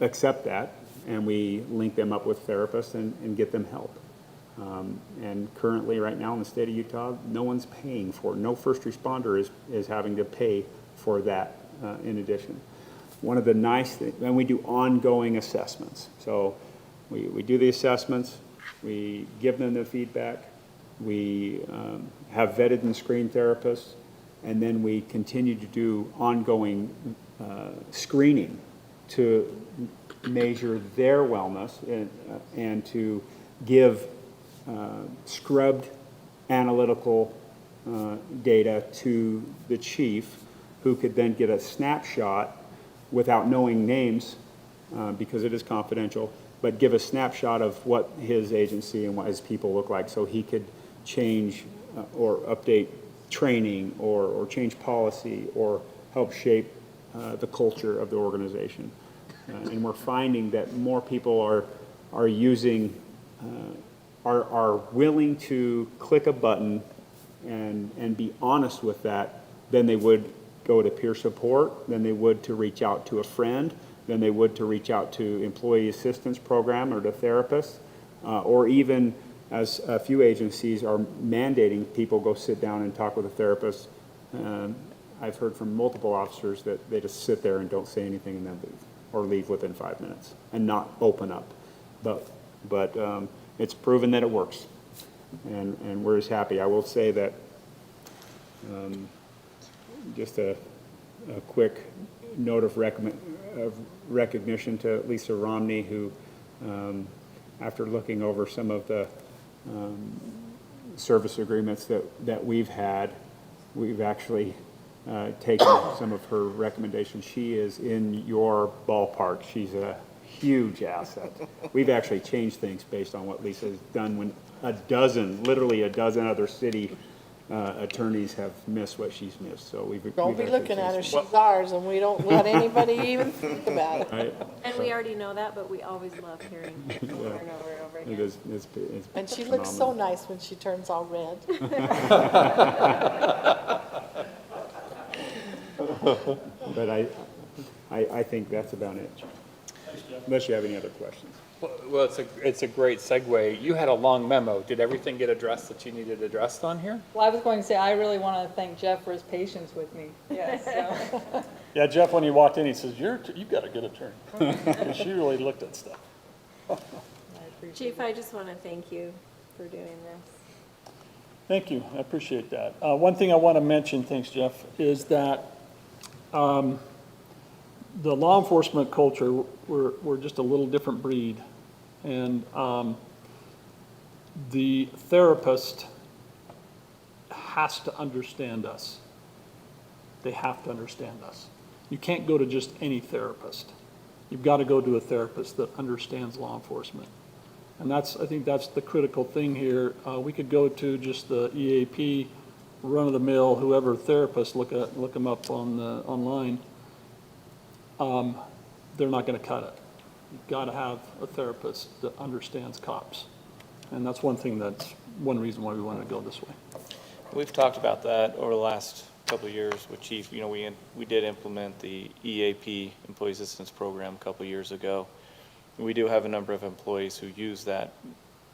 accept that, and we link them up with therapists and get them help. And currently, right now in the state of Utah, no one's paying for it. No first responder is having to pay for that in addition. One of the nice things, and we do ongoing assessments. So we do the assessments, we give them the feedback, we have vetted and screened therapists, and then we continue to do ongoing screening to measure their wellness and to give scrubbed analytical data to the chief, who could then get a snapshot without knowing names, because it is confidential, but give a snapshot of what his agency and what his people look like, so he could change or update training or change policy or help shape the culture of the organization. And we're finding that more people are using, are willing to click a button and be honest with that than they would go to peer support, than they would to reach out to a friend, than they would to reach out to employee assistance program or to therapists, or even as a few agencies are mandating people go sit down and talk with a therapist. I've heard from multiple officers that they just sit there and don't say anything and then leave, or leave within 5 minutes and not open up. But it's proven that it works, and we're just happy. I will say that just a quick note of recognition to Lisa Romney, who, after looking over some of the service agreements that we've had, we've actually taken some of her recommendations. She is in your ballpark. She's a huge asset. We've actually changed things based on what Lisa has done when literally a dozen other city attorneys have missed what she's missed. So we've Don't be looking at her, she's ours, and we don't let anybody even think about it. Right. And we already know that, but we always love hearing it over and over and over again. It's And she looks so nice when she turns all red. But I think that's about it, unless you have any other questions. Well, it's a great segue. You had a long memo. Did everything get addressed that you needed addressed on here? Well, I was going to say, I really want to thank Jeff for his patience with me. Yes, so. Yeah, Jeff, when he walked in, he says, you've got a good attorney. And she really looked at stuff. Chief, I just want to thank you for doing this. Thank you, I appreciate that. One thing I want to mention, thanks Jeff, is that the law enforcement culture, we're just a little different breed. And the therapist has to understand us. They have to understand us. You can't go to just any therapist. You've got to go to a therapist that understands law enforcement. And I think that's the critical thing here. We could go to just the EAP, run-of-the-mill, whoever therapist, look them up online. They're not going to cut it. You've got to have a therapist that understands cops. And that's one reason why we wanted to go this way. We've talked about that over the last couple of years with Chief, we did implement the EAP, Employee Assistance Program, a couple of years ago. We do have a number of employees who use that,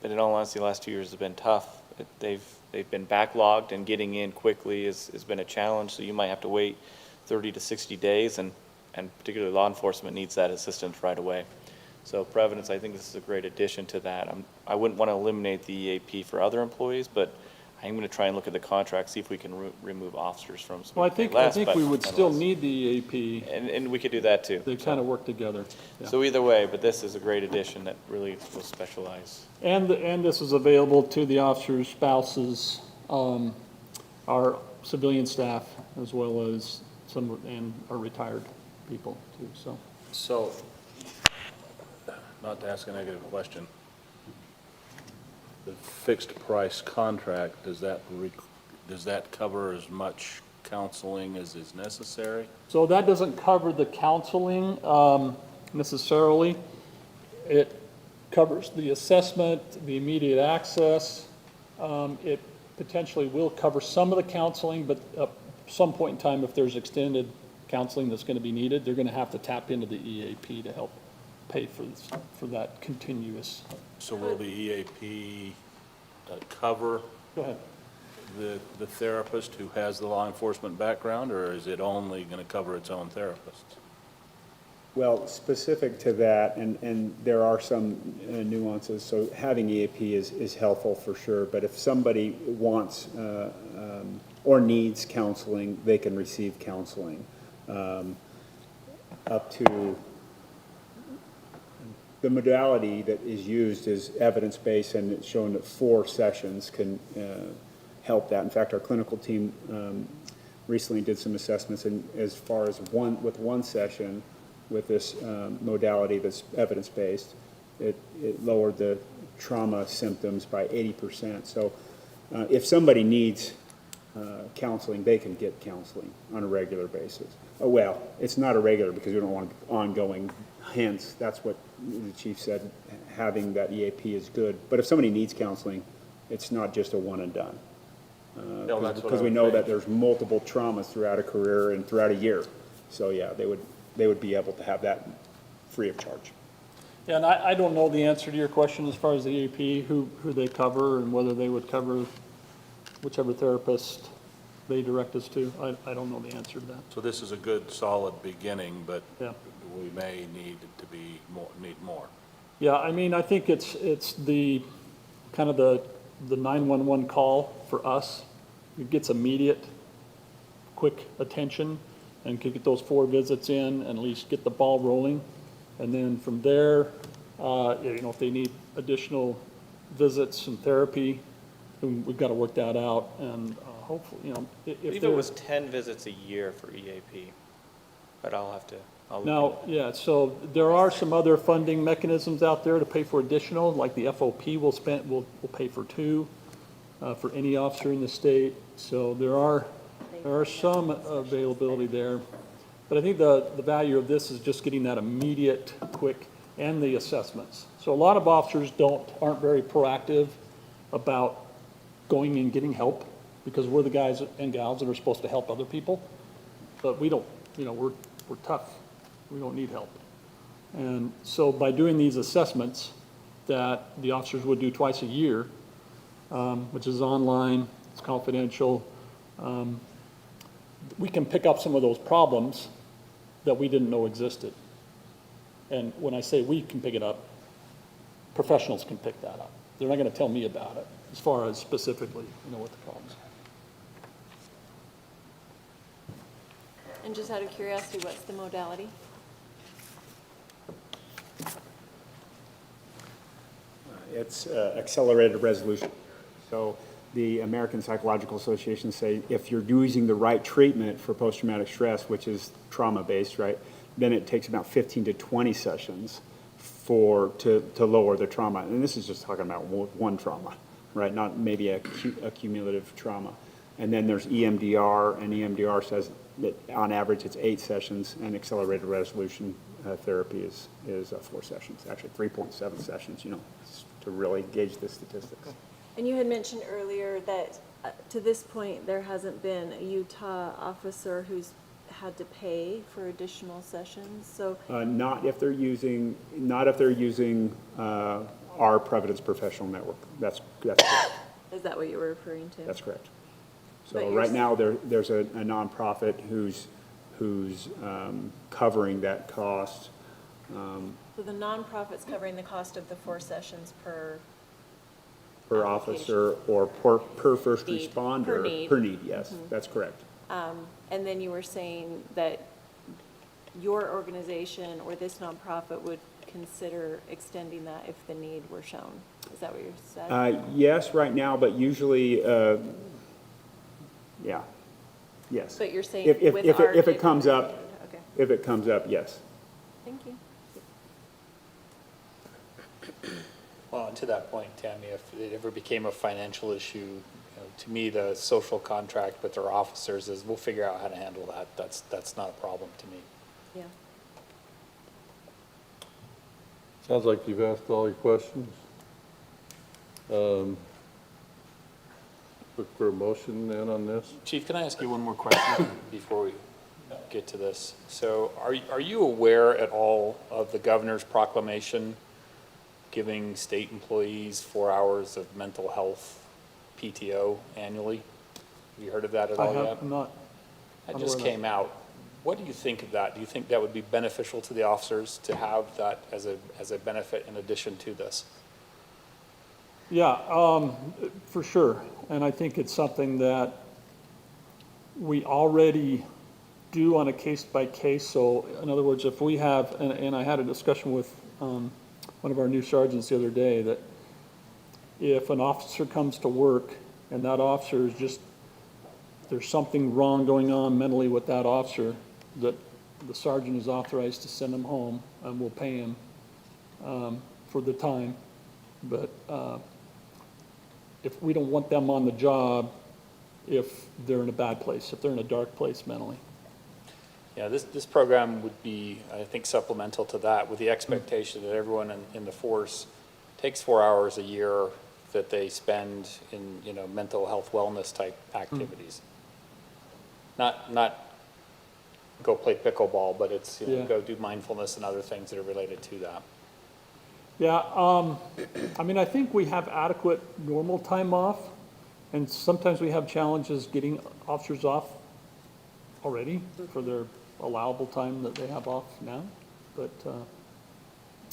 but in all honesty, the last 2 years have been tough. They've been backlogged, and getting in quickly has been a challenge, so you might have to wait 30 to 60 days, and particularly law enforcement needs that assistance right away. So Providence, I think this is a great addition to that. I wouldn't want to eliminate the EAP for other employees, but I'm going to try and look at the contract, see if we can remove officers from some. Well, I think we would still need the EAP. And we could do that too. They kind of work together. Yeah. So either way, but this is a great addition that really will specialize. And this is available to the officers' spouses, our civilian staff, as well as and our retired people too, so. So, not to ask a negative question, the fixed price contract, does that cover as much counseling as is necessary? So that doesn't cover the counseling necessarily. It covers the assessment, the immediate access. It potentially will cover some of the counseling, but at some point in time, if there's extended counseling that's going to be needed, they're going to have to tap into the EAP to help pay for that continuous. So will the EAP cover Go ahead. the therapist who has the law enforcement background, or is it only going to cover its own therapist? Well, specific to that, and there are some nuances, so having EAP is helpful for sure, but if somebody wants or needs counseling, they can receive counseling up to. The modality that is used is evidence-based, and it's shown that 4 sessions can help that. In fact, our clinical team recently did some assessments, and as far as one session with this modality that's evidence-based, it lowered the trauma symptoms by 80%. So if somebody needs counseling, they can get counseling on a regular basis. Oh, well, it's not a regular because we don't want ongoing. Hence, that's what the chief said, having that EAP is good. But if somebody needs counseling, it's not just a one and done. Because we know that there's multiple traumas throughout a career and throughout a year. So yeah, they would be able to have that free of charge. Yeah, and I don't know the answer to your question as far as the EAP, who they cover and whether they would cover whichever therapist they direct us to. I don't know the answer to that. So this is a good, solid beginning, but Yeah. we may need more. Yeah, I mean, I think it's the kind of the 911 call for us. It gets immediate, quick attention, and can get those 4 visits in and at least get the ball rolling. And then from there, if they need additional visits and therapy, then we've got to work that out. And hopefully, I believe it was 10 visits a year for EAP, but I'll look now, into that. yeah, so there are some other funding mechanisms out there to pay for additional, like the FOP will pay for 2 for any officer in the state. So there are some availability there. But I think the value of this is just getting that immediate, quick, and the assessments. So a lot of officers aren't very proactive about going and getting help, because we're the guys and gals that are supposed to help other people. But we don't, we're tough. We don't need help. And so by doing these assessments that the officers would do twice a year, which is online, it's confidential, we can pick up some of those problems that we didn't know existed. And when I say we can pick it up, professionals can pick that up. They're not going to tell me about it as far as specifically, what the problems are. And just out of curiosity, what's the modality? It's accelerated resolution. So the American Psychological Association say if you're using the right treatment for post-traumatic stress, which is trauma-based, right, then it takes about 15 to 20 sessions to lower the trauma. And this is just talking about one trauma, right, not maybe a cumulative trauma. And then there's EMDR, and EMDR says that on average it's 8 sessions, and accelerated resolution therapy is 4 sessions, actually 3.7 sessions, to really gauge the statistics. And you had mentioned earlier that to this point, there hasn't been a Utah officer who's had to pay for additional sessions, so, Not if they're using, our Providence Professional Network. That's correct. is that what you were referring to? That's correct. But So you're right now, there's a nonprofit who's covering that cost. So the nonprofit's covering the cost of the 4 sessions per Per officer or per first Need. responder. Per need. Per need, yes, that's correct. And then you were saying that your organization or this nonprofit would consider extending that if the need were shown. Is that what you said? Yes, right now, but usually, yeah, yes. But you're saying If with our it comes up, capability. Okay, if it comes up, yes. thank you. Well, and to that point, Tammy, if it ever became a financial issue, you know, to me, the social contract with their officers is, we'll figure out how to handle that. That's not a problem to me. Yeah. Sounds like you've asked all your questions. Look for a motion then on this. Chief, can I ask you one more question before we get to this? So are you aware at all of the governor's proclamation giving state employees 4 hours of mental health PTO annually? Have you heard of that at all yet? I'm not. That just came out. What do you think of that? Do you think that would be beneficial to the officers to have that as a benefit in addition to this? Yeah, for sure. And I think it's something that we already do on a case-by-case. So in other words, if we have, and I had a discussion with one of our new sergeants the other day, that if an officer comes to work and that officer is just, there's something wrong going on mentally with that officer, that the sergeant is authorized to send him home, and we'll pay him for the time. But if we don't want them on the job, if they're in a bad place, if they're in a dark place mentally. Yeah, this program would be, I think, supplemental to that, with the expectation that everyone in the force takes 4 hours a year that they spend in, you know, mental health wellness type activities. Not go play pickleball, but it's, you know, Yeah. go do mindfulness and other things that are related to that. Yeah, I mean, I think we have adequate normal time off, and sometimes we have challenges getting officers off already for their allowable time that they have off now, but,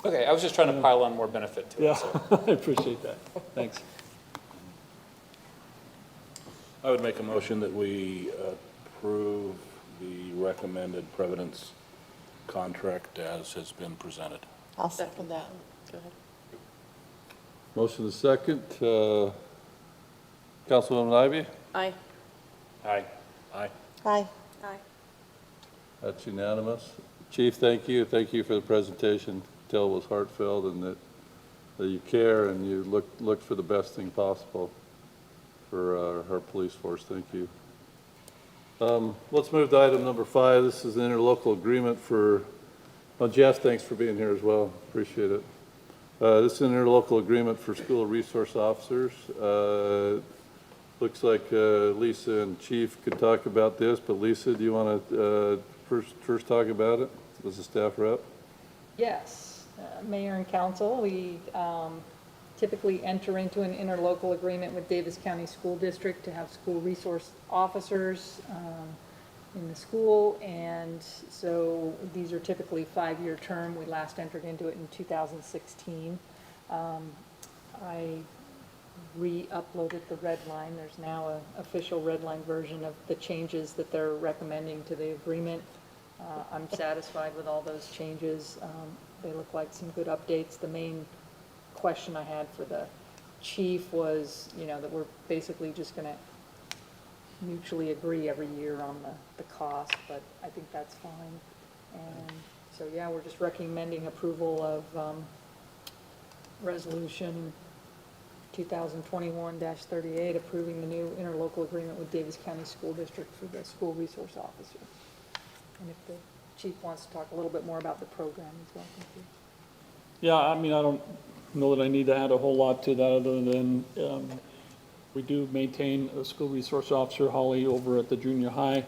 Okay, I was just trying to pile on more benefit to it. yeah, So. I appreciate that. Thanks. I would make a motion that we approve the recommended Providence contract as has been presented. I'll second that. Go ahead. Motion is second. Councilwoman Ivy? Aye. Aye. Aye. Aye. Aye. That's unanimous. Chief, thank you. Thank you for the presentation. Tell it was heartfelt and that you care and you look for the best thing possible for our police force. Thank you. Let's move to item number 5. This is an interlocal agreement for, well, Jeff, thanks for being here as well. Appreciate it. This is an interlocal agreement for school resource officers. Looks like Lisa and Chief could talk about this, but Lisa, do you want to first talk about it as a staff rep? Yes, Mayor and Council, we typically enter into an interlocal agreement with Davis County School District to have school resource officers in the school, and so these are typically 5-year term. We last entered into it in 2016. I re-uploaded the red line. There's now an official red line version of the changes that they're recommending to the agreement. I'm satisfied with all those changes. They look like some good updates. The main question I had for the chief was, you know, that we're basically just going to mutually agree every year on the cost, but I think that's fine. And so, yeah, we're just recommending approval of resolution 2021-38, approving the new interlocal agreement with Davis County School District for the school resource officer. And if the chief wants to talk a little bit more about the program as well. Thank you. Yeah, I mean, I don't know that I need to add a whole lot to that other than We do maintain a school resource officer, Holly, over at the junior high.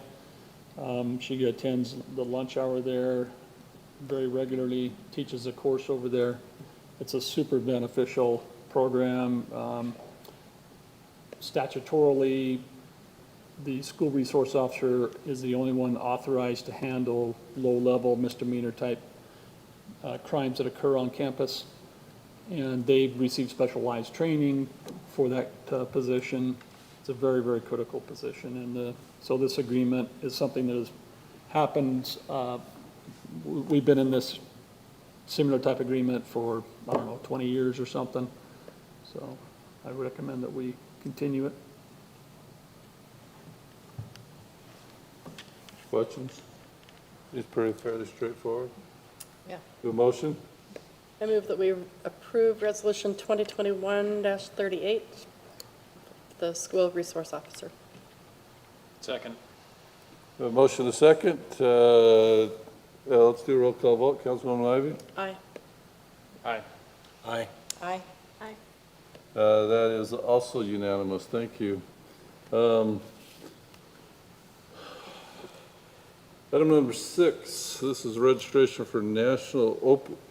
She attends the lunch hour there very regularly, teaches a course over there. It's a super beneficial program. Statutorily, the school resource officer is the only one authorized to handle low-level misdemeanor type crimes that occur on campus. And they've received specialized training for that position. It's a very, very critical position. And so this agreement is something that has happened. We've been in this similar type agreement for, I don't know, 20 years or something. So I recommend that we continue it. Questions? It's pretty fairly straightforward. Yeah. Do a motion? I move that we approve Resolution 2021-38, the school resource officer. Second. A motion a second. Let's do a roll call vote. Councilwoman Ivy? Aye. Aye. Aye. Aye. Aye. That is also unanimous. Thank you. Item number 6, this is registration for national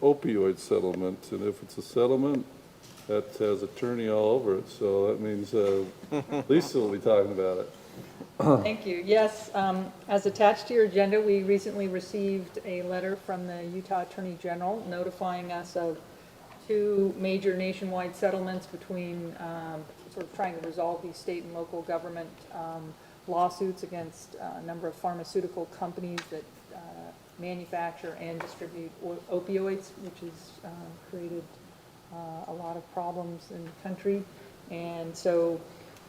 opioid settlement. And if it's a settlement, that has attorney all over it. So that means Lisa will be talking about it. Thank you. Yes, as attached to your agenda, we recently received a letter from the Utah Attorney General notifying us of 2 major nationwide settlements between sort of trying to resolve these state and local government lawsuits against a number of pharmaceutical companies that manufacture and distribute opioids, which has created a lot of problems in the country. And so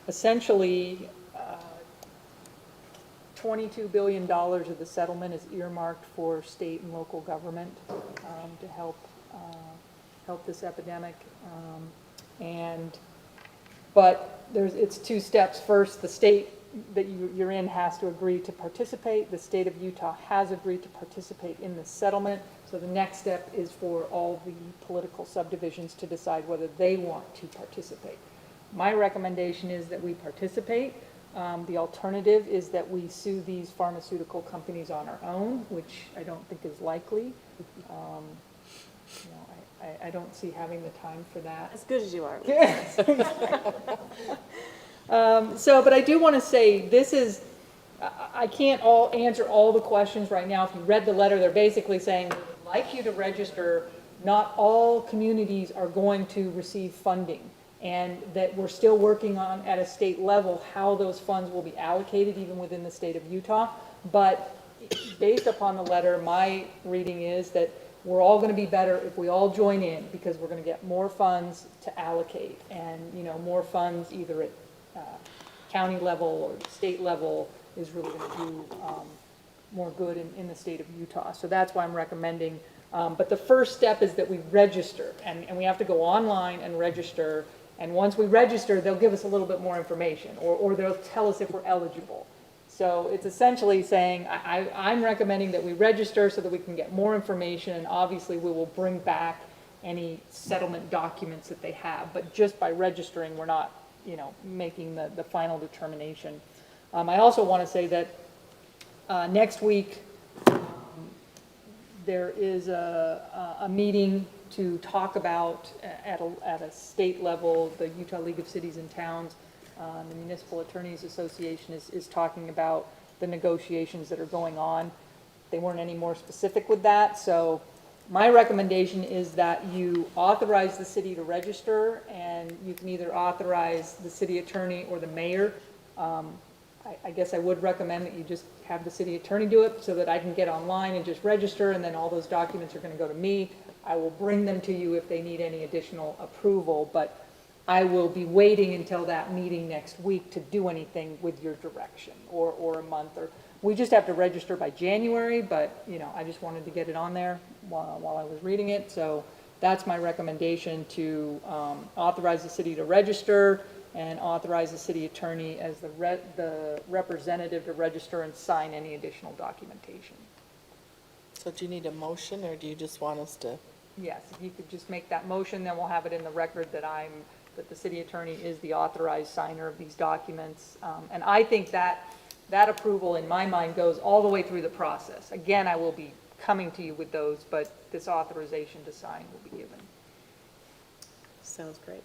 essentially, $22 billion of the settlement is earmarked for state and local government to help this epidemic. But it's 2 steps. First, the state that you're in has to agree to participate. The state of Utah has agreed to participate in this settlement. So the next step is for all the political subdivisions to decide whether they want to participate. My recommendation is that we participate. The alternative is that we sue these pharmaceutical companies on our own, which I don't think is likely. I don't see having the time for that. As good as you are. But I do want to say, I can't answer all the questions right now. If you read the letter, they're basically saying, we'd like you to register. Not all communities are going to receive funding, and that we're still working on, at a state level, how those funds will be allocated, even within the state of Utah. But based upon the letter, my reading is that we're all going to be better if we all join in, because we're going to get more funds to allocate, and more funds either at county level or state level is really going to do more good in the state of Utah. So that's why I'm recommending. But the first step is that we register, and we have to go online and register. And once we register, they'll give us a little bit more information, or they'll tell us if we're eligible. So it's essentially saying, I'm recommending that we register so that we can get more information, and obviously we will bring back any settlement documents that they have. But just by registering, we're not, making the final determination. I also want to say that next week, there is a meeting to talk about at a state level. The Utah League of Cities and Towns, the Municipal Attorneys Association is talking about the negotiations that are going on. They weren't any more specific with that, so my recommendation is that you authorize the city to register, and you can either authorize the city attorney or the mayor. I guess I would recommend that you just have the city attorney do it, so that I can get online and just register, and then all those documents are going to go to me. I will bring them to you if they need any additional approval, but I will be waiting until that meeting next week to do anything with your direction, or a month, or we just have to register by January, but I just wanted to get it on there while I was reading it. So that's my recommendation, to authorize the city to register and authorize the city attorney as the representative to register and sign any additional documentation. So do you need a motion, or do you just want us to? Yes, if you could just make that motion, then we'll have it in the record that I'm that the city attorney is the authorized signer of these documents. And I think that approval, in my mind, goes all the way through the process. Again, I will be coming to you with those, but this authorization to sign will be given. Sounds great.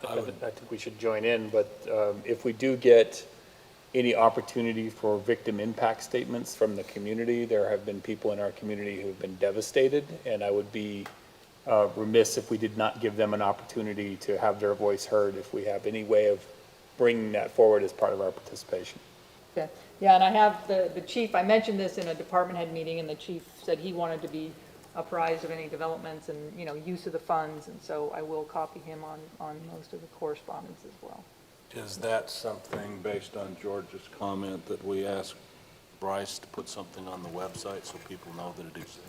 I think we should join in, but if we do get any opportunity for victim impact statements from the community, there have been people in our community who have been devastated, and I would be remiss if we did not give them an opportunity to have their voice heard, if we have any way of bringing that forward as part of our participation. Okay, yeah, and I have the chief, I mentioned this in a department head meeting, and the chief said he wanted to be apprised of any developments and, use of the funds, and so I will copy him on most of the correspondence as well. Is that something, based on George's comment, that we ask Bryce to put something on the website so people know that it exists,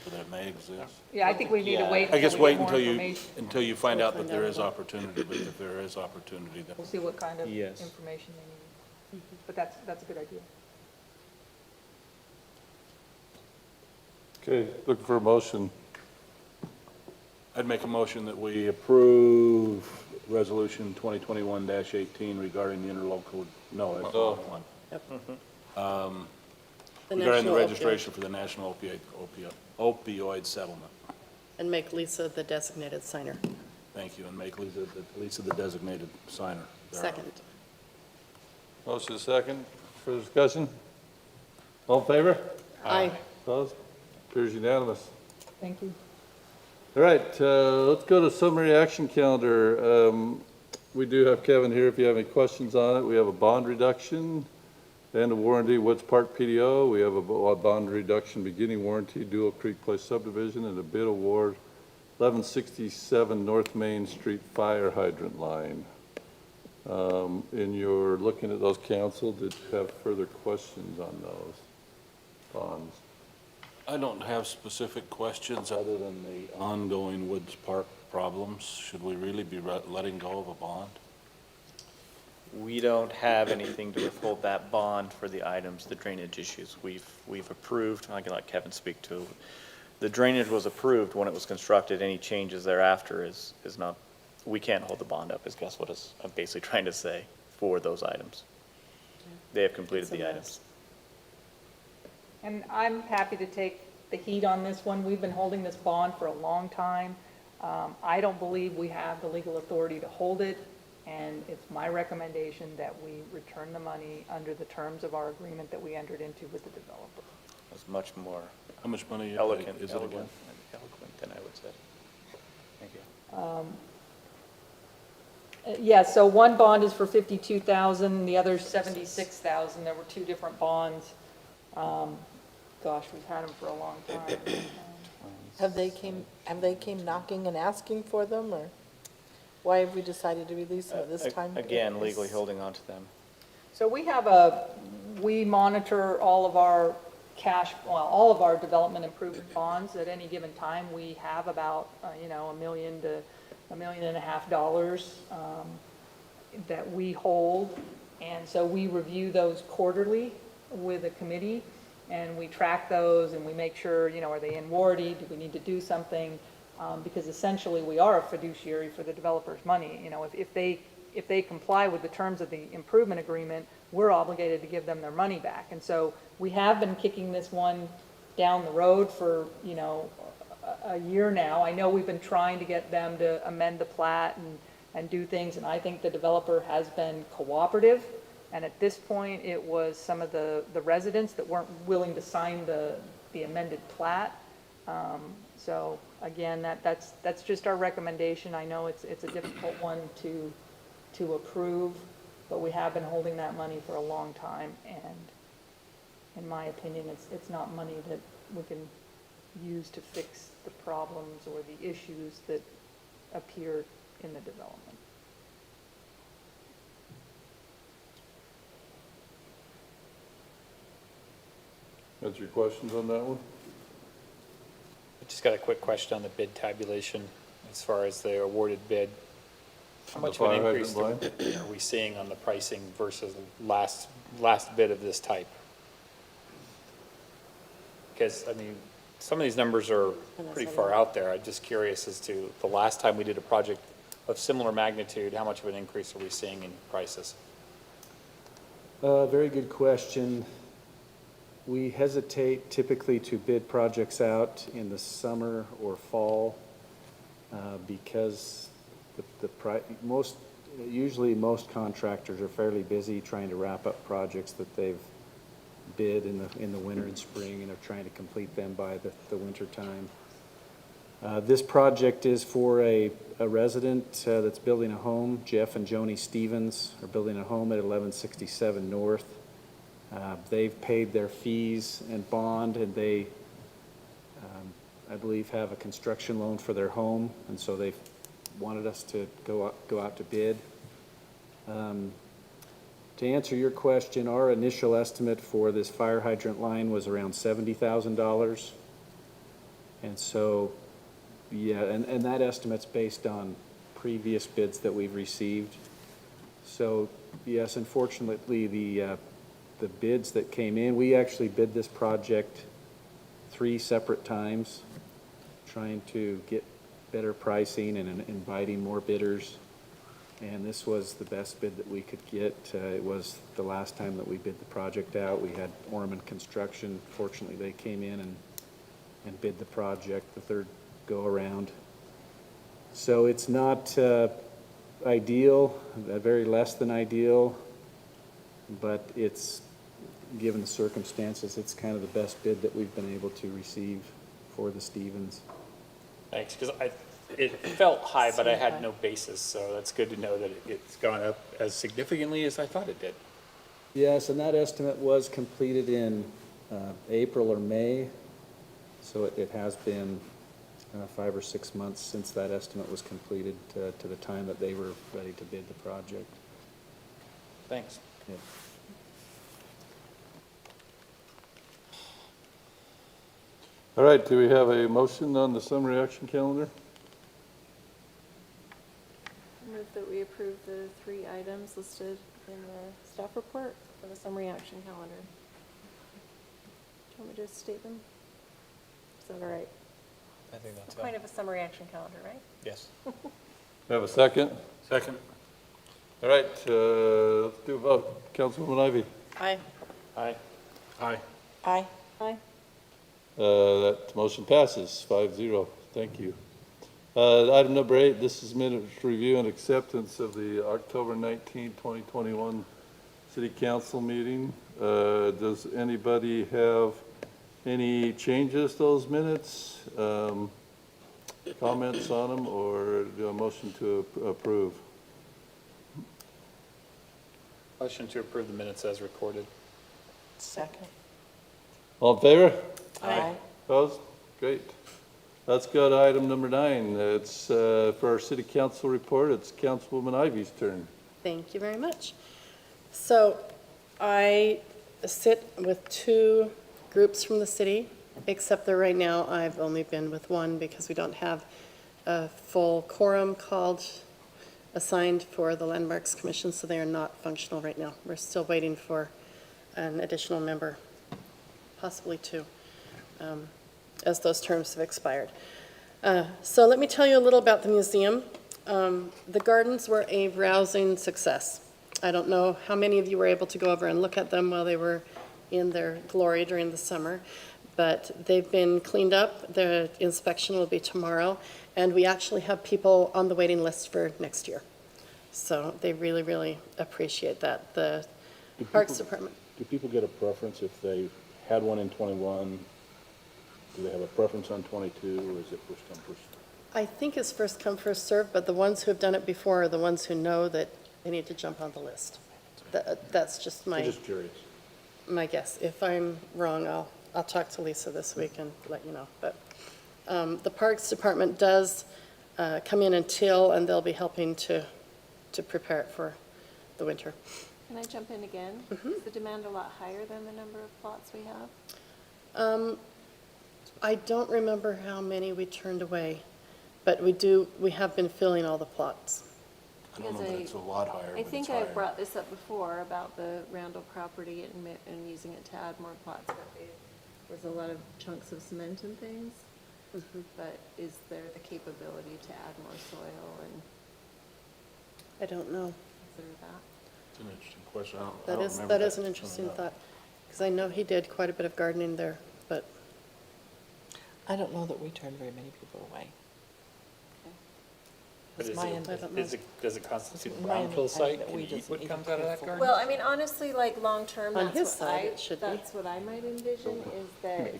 or that it may exist? Yeah, I think we need to wait I guess until we wait get more until information. until you find out that there is opportunity, but if there is opportunity, then. We'll see what kind of Yes. information they need. But that's a good idea. Okay, looking for a motion. I'd make a motion that we approve Resolution 2021-18 regarding the interlocal, no, that's the wrong one. Regarding the national registration for the national opioid settlement. And make Lisa the designated signer. Thank you, and make Lisa the designated signer. Second. Motion is second. For discussion? All in favor? Aye. Opposed? Appears unanimous. Thank you. All right, let's go to summary action calendar. We do have Kevin here if you have any questions on it. We have a bond reduction, end of warranty, Woods Park PDO. We have a bond reduction, beginning warranty, Dual Creek Place subdivision, and a bid award, 1167 North Main Street fire hydrant line. In your looking at those, council, did you have further questions on those bonds? I don't have specific questions other than the ongoing Woods Park problems. Should we really be letting go of a bond? We don't have anything to withhold that bond for the items, the drainage issues. We've approved, I can let Kevin speak to, the drainage was approved when it was constructed. Any changes thereafter is not, we can't hold the bond up, is guess what I'm basically trying to say for those items. They have completed the items. And I'm happy to take the heat on this one. We've been holding this bond for a long time. I don't believe we have the legal authority to hold it, and it's my recommendation that we return the money under the terms of our agreement that we entered into with the developer. It was much more How much money eloquent, is it again? eloquent than I would say. Thank you. Yeah, so one bond is for 52,000, the other's 76,000. There were two different bonds. Gosh, we've had them for a long time. Have they came knocking and asking for them, or why have we decided to release them at this time? Again, legally holding on to them. So we monitor all of our all of our development improvement bonds. At any given time, we have about, $1 million to $1.5 million that we hold. And so we review those quarterly with a committee, and we track those, and we make sure, are they in warranty? Do we need to do something? Because essentially, we are a fiduciary for the developer's money. If they comply with the terms of the improvement agreement, we're obligated to give them their money back. And so we have been kicking this one down the road for, a year now. I know we've been trying to get them to amend the plat and do things, and I think the developer has been cooperative. And at this point, it was some of the residents that weren't willing to sign the amended plat. So again, that's just our recommendation. I know it's a difficult one to approve, but we have been holding that money for a long time. And in my opinion, it's not money that we can use to fix the problems or the issues that appear in the development. That's your questions on that one? I just got a quick question on the bid tabulation as far as the awarded bid. How much of an increase are we seeing on the pricing versus last bid of this type? Because, some of these numbers are pretty far out there. I'm just curious as to the last time we did a project of similar magnitude, how much of an increase are we seeing in prices? Very good question. We hesitate typically to bid projects out in the summer or fall because usually most contractors are fairly busy trying to wrap up projects that they've bid in the winter and spring, and are trying to complete them by the winter time. This project is for a resident that's building a home. Jeff and Joni Stevens are building a home at 1167 North. They've paid their fees and bond, and they, I believe, have a construction loan for their home, and so they've wanted us to go out to bid. To answer your question, our initial estimate for this fire hydrant line was around $70,000. And so, yeah, and that estimate's based on previous bids that we've received. So, yes, unfortunately, the bids that came in, we actually bid this project 3 separate times, trying to get better pricing and inviting more bidders. And this was the best bid that we could get. It was the last time that we bid the project out. We had Orman Construction. Fortunately, they came in and bid the project the third go-around. So it's not ideal, very less than ideal, but it's, given the circumstances, it's kind of the best bid that we've been able to receive for the Stevens. Thanks, because it felt high, but I had no basis, so that's good to know that it's gone up as significantly as I thought it did. Yes, and that estimate was completed in April or May, so it has been 5 or 6 months since that estimate was completed to the time that they were ready to bid the project. Thanks. Yeah. All right, do we have a motion on the summary action calendar? Move that we approve the 3 items listed in the staff report for the summary action calendar. Do you want me to state them? Is that all right? I think that's Point of a summary action calendar, right? Yes. Have a second? Second. All right, let's do a vote. Councilwoman Ivy? Aye. Aye. Aye. Aye. Aye. That motion passes 5-0. Thank you. Item number 8, this is minutes review and acceptance of the October 19, 2021 City Council meeting. Does anybody have any changes to those minutes, comments on them, or do a motion to approve? Motion to approve the minutes as recorded. Second. All in favor? Aye. Opposed? Great. Let's go to item number 9. It's for our city council report. It's Councilwoman Ivy's turn. Thank you very much. So I sit with 2 groups from the city, except that right now I've only been with one because we don't have a full quorum assigned for the Landmarks Commission, so they are not functional right now. We're still waiting for an additional member, possibly 2, as those terms have expired. So let me tell you a little about the museum. The gardens were a rousing success. I don't know how many of you were able to go over and look at them while they were in their glory during the summer, but they've been cleaned up. The inspection will be tomorrow, and we actually have people on the waiting list for next year. So they really, really appreciate that. The Parks Department. Do people get a preference if they had one in 21? Do they have a preference on 22, or is it first come, first served? I think it's first come, first served, but the ones who have done it before are the ones who know that they need to jump on the list. That's just I'm just curious. my guess. If I'm wrong, I'll talk to Lisa this week and let you know. But the Parks Department does come in and till, and they'll be helping to prepare it for the winter. Can I jump in again? Is the demand a lot higher than the number of plots we have? I don't remember how many we turned away, but we have been filling all the plots. I don't know that it's a lot higher, I but think it's higher. I brought this up before about the Randall property and using it to add more plots, but there's a lot of chunks of cement and things. But is there the capability to add more soil and I don't know. It's an interesting question. I don't That remember is an coming interesting up. thought, because I know he did quite a bit of gardening there, but I don't know that we turn very many people away. But It's is my it, understanding. does it constitute a My brownfield site? understanding that Can we you eat just what need comes to out of pay that for it. garden? Well, I mean, honestly, like, long-term, On that's his what side, I, it should be. that's what I might envision, is that,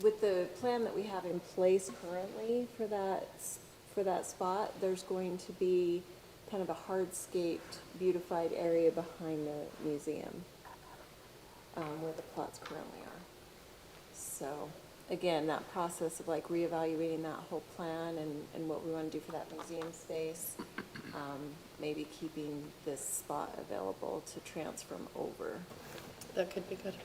with the plan that we have in place currently for that spot, there's going to be kind of a hardscaped, beautified area behind the museum, where the plots currently are. So, again, that process of like reevaluating that whole plan and what we want to do for that museum space, maybe keeping this spot available to transfer them over. that could be good.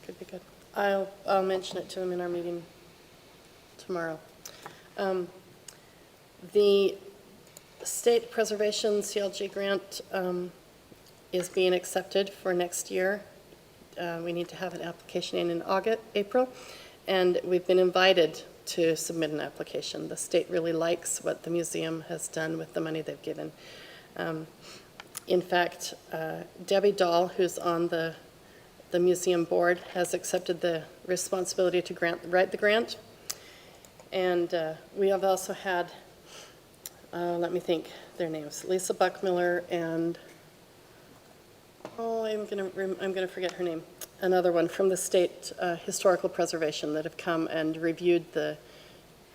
Could be good. I'll mention it to him in our meeting tomorrow. The State Preservation CLG grant is being accepted for next year. We need to have an application in April, and we've been invited to submit an application. The state really likes what the museum has done with the money they've given. In fact, Debbie Dahl, who's on the museum board, has accepted the responsibility to write the grant. And we have also had, let me think, their names, Lisa Buckmiller and, I'm gonna forget her name. Another one from the state historical preservation that have come and reviewed the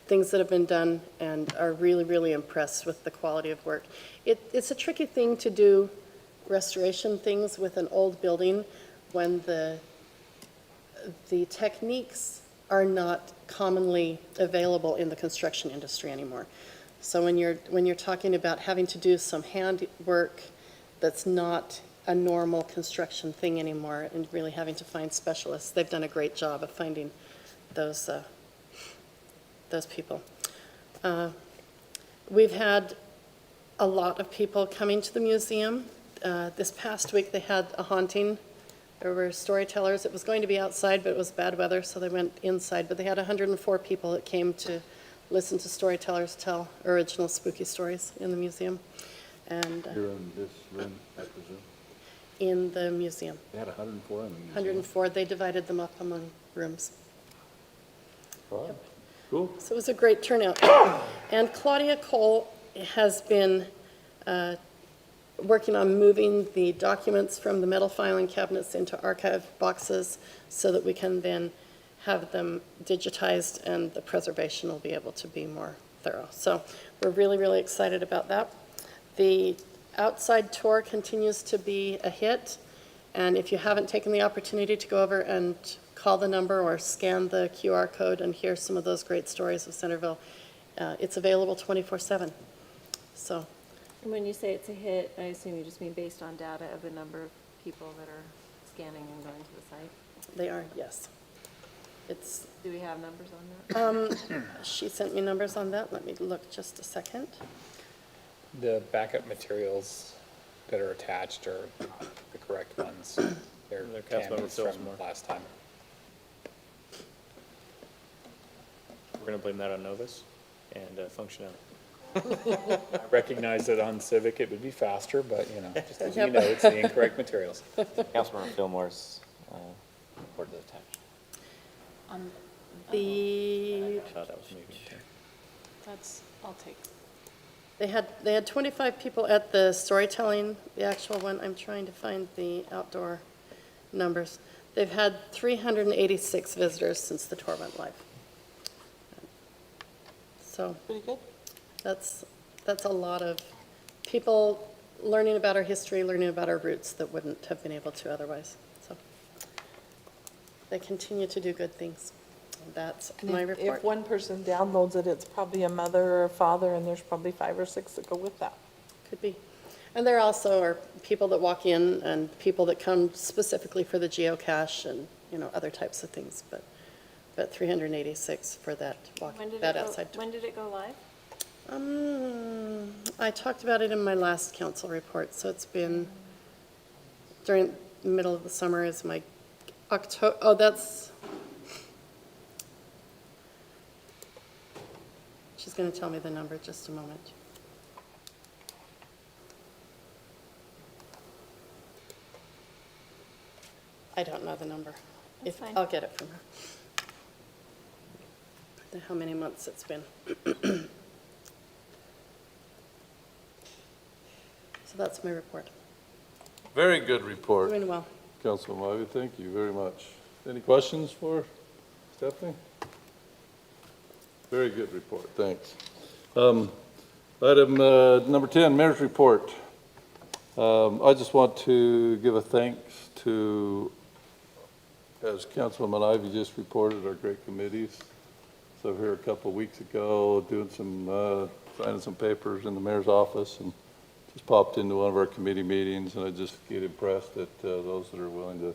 things that have been done and are really, really impressed with the quality of work. It's a tricky thing to do restoration things with an old building when the techniques are not commonly available in the construction industry anymore. So when you're talking about having to do some handwork that's not a normal construction thing anymore and really having to find specialists, they've done a great job of finding those people. We've had a lot of people coming to the museum. This past week they had a haunting. There were storytellers. It was going to be outside, but it was bad weather, so they went inside. But they had 104 people that came to listen to storytellers tell original spooky stories in the museum. And Here in this room, I presume? in the museum. They had 104 in the museum? 104, they divided them up among rooms. Wow. Cool. So it was a great turnout. And Claudia Cole has been working on moving the documents from the metal filing cabinets into archive boxes so that we can then have them digitized and the preservation will be able to be more thorough. So we're really, really excited about that. The outside tour continues to be a hit. And if you haven't taken the opportunity to go over and call the number or scan the QR code and hear some of those great stories of Centerville, it's available 24/7. So And when you say it's a hit, I assume you just mean based on data of the number of people that are scanning and going to the site? they are, yes. It's, Do we have numbers on that? she sent me numbers on that. Let me look just a second. The backup materials that are attached are not the correct ones. They're Councilmember canvas Phil's from more. last time. We're going to blame that on Novus and functionality. I recognize that on Civic it would be faster, but just so you Yep. know, it's the incorrect materials. Councilmember Fillmore's report is attached. The, I thought that was maybe. I'll take. they had 25 people at the storytelling, the actual one. I'm trying to find the outdoor numbers. They've had 386 visitors since the tour went live. So Pretty good. that's a lot of people learning about our history, learning about our roots that wouldn't have been able to otherwise. So they continue to do good things. That's And my if report. one person downloads it, it's probably a mother or a father, and there's probably 5 or 6 that go with that. Could be. And there also are people that walk in and people that come specifically for the geocache and, other types of things. But 386 for that outside tour. When did it go live? I talked about it in my last council report, so it's been during the middle of the summer is my October, she's going to tell me the number just a moment. I don't know the number. That's If fine. I'll get it from her. How many months it's been. So that's my report. Very good report, Doing well. Councilman Ivey. Thank you very much. Any questions for Stephanie? Very good report, thanks. Item number 10, Mayor's Report. I just want to give a thanks to, as Councilman Ivey just reported, our great committees. So here a couple of weeks ago, doing some, signing some papers in the mayor's office, and just popped into one of our committee meetings, and I just get impressed at those that are willing to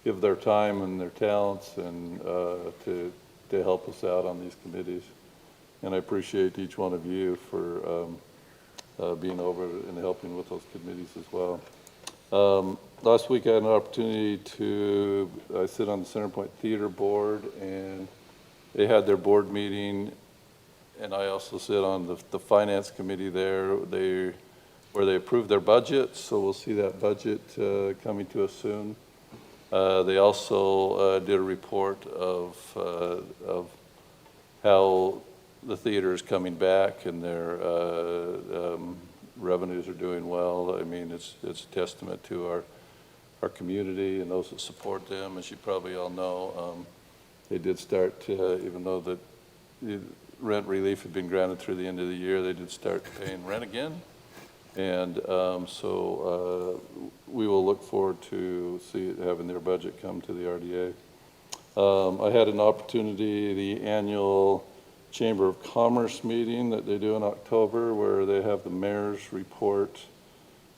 give their time and their talents and to help us out on these committees. And I appreciate each one of you for being over and helping with those committees as well. Last week I had an opportunity I sit on the Centerpoint Theater Board, and they had their board meeting, and I also sit on the finance committee there. Where they approved their budget, so we'll see that budget coming to us soon. They also did a report of how the theater is coming back and their revenues are doing well. I mean, it's a testament to our community and those that support them. As you probably all know, they did start, even though the rent relief had been granted through the end of the year, they did start paying rent again. And so we will look forward to having their budget come to the RDA. I had an opportunity, the annual Chamber of Commerce meeting that they do in October, where they have the mayor's report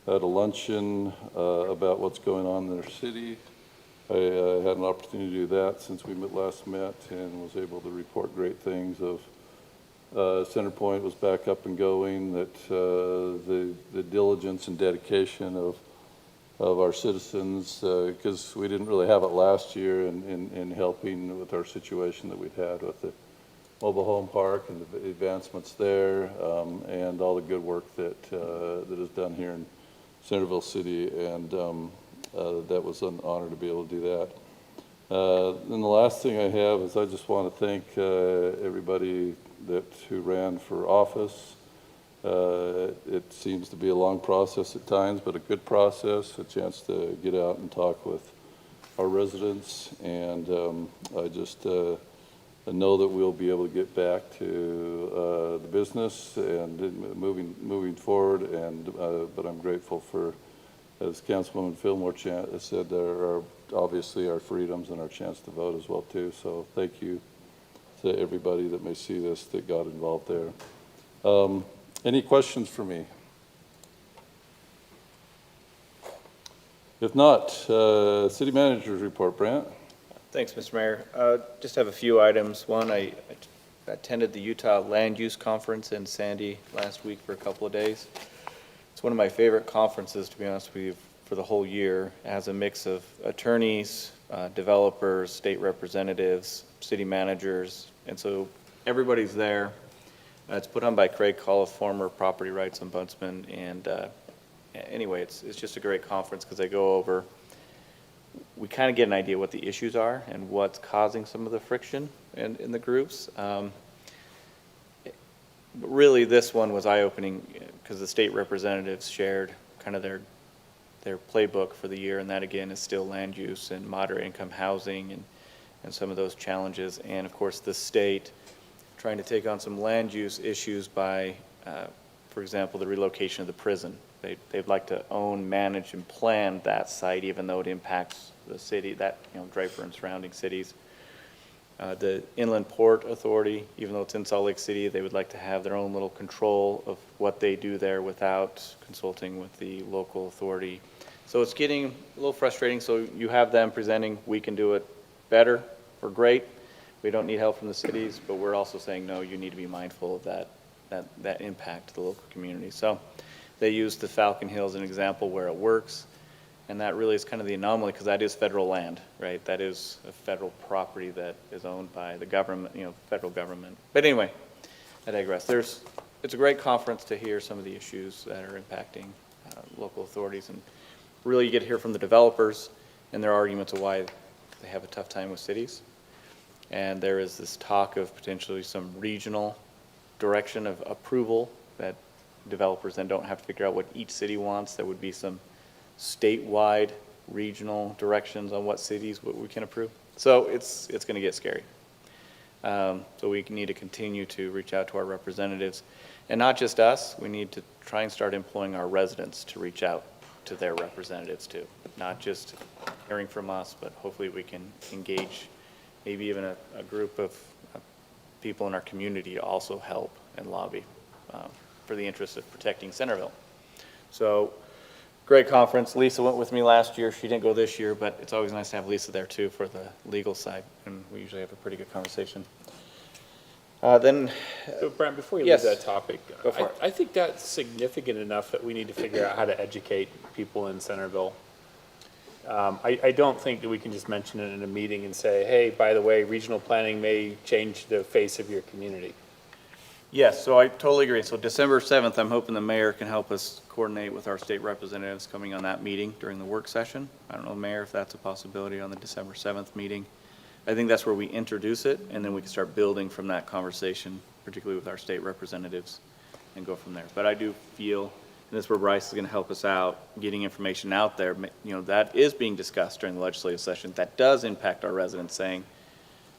at a luncheon about what's going on in their city. I had an opportunity to do that since we last met, and was able to report great things of Centerpoint was back up and going, that the diligence and dedication of our citizens, because we didn't really have it last year in helping with our situation that we'd had with the mobile home park and the advancements there, and all the good work that is done here in Centerville City, and that was an honor to be able to do that. And the last thing I have is I just want to thank everybody who ran for office. It seems to be a long process at times, but a good process, a chance to get out and talk with our residents, and I just know that we'll be able to get back to the business and moving forward, and but I'm grateful for, as Councilwoman Fillmore said, there are obviously our freedoms and our chance to vote as well too. So thank you to everybody that may see this that got involved there. Any questions for me? If not, City Manager's report, Brant. Thanks, Mr. Mayor. Just have a few items. One, I attended the Utah Land Use Conference in Sandy last week for a couple of days. It's one of my favorite conferences, to be honest with you, for the whole year. It has a mix of attorneys, developers, state representatives, city managers, and so everybody's there. It's put on by Craig Call, former property rights ombudsman, and anyway, it's just a great conference because they go over, we kind of get an idea what the issues are and what's causing some of the friction in the groups. But really, this one was eye-opening because the state representatives shared kind of their playbook for the year, and that again is still land use and moderate income housing and some of those challenges, and of course the state trying to take on some land use issues by, for example, the relocation of the prison. They'd like to own, manage, and plan that site, even though it impacts the city, Draper and surrounding cities. The Inland Port Authority, even though it's in Salt Lake City, they would like to have their own little control of what they do there without consulting with the local authority. So it's getting a little frustrating. So you have them presenting, we can do it better or great. We don't need help from the cities, but we're also saying, no, you need to be mindful of that impact to the local community. So they use the Falcon Hills as an example where it works. And that really is kind of the anomaly because that is federal land, right? That is a federal property that is owned by the government, federal government. But anyway, I digress. It's a great conference to hear some of the issues that are impacting local authorities. And really you get to hear from the developers and their arguments of why they have a tough time with cities. And there is this talk of potentially some regional direction of approval that developers then don't have to figure out what each city wants. There would be some statewide regional directions on what cities we can approve. So it's going to get scary. So we need to continue to reach out to our representatives. And not just us, we need to try and start employing our residents to reach out to their representatives too. Not just hearing from us, but hopefully we can engage maybe even a group of people in our community to also help and lobby for the interest of protecting Centerville. So, great conference. Lisa went with me last year. She didn't go this year, but it's always nice to have Lisa there too for the legal side, and we usually have a pretty good conversation. So Brent, before you Yes. leave that topic, Go for it. I think that's significant enough that we need to figure out how to educate people in Centerville. I don't think that we can just mention it in a meeting and say, hey, by the way, regional planning may change the face of your community. Yes, so I totally agree. So December 7th, I'm hoping the mayor can help us coordinate with our state representatives coming on that meeting during the work session. I don't know, Mayor, if that's a possibility on the December 7th meeting. I think that's where we introduce it, and then we can start building from that conversation, particularly with our state representatives, and go from there. But I do feel, and this is where Bryce is going to help us out, getting information out there, that is being discussed during the legislative session. That does impact our residents, saying,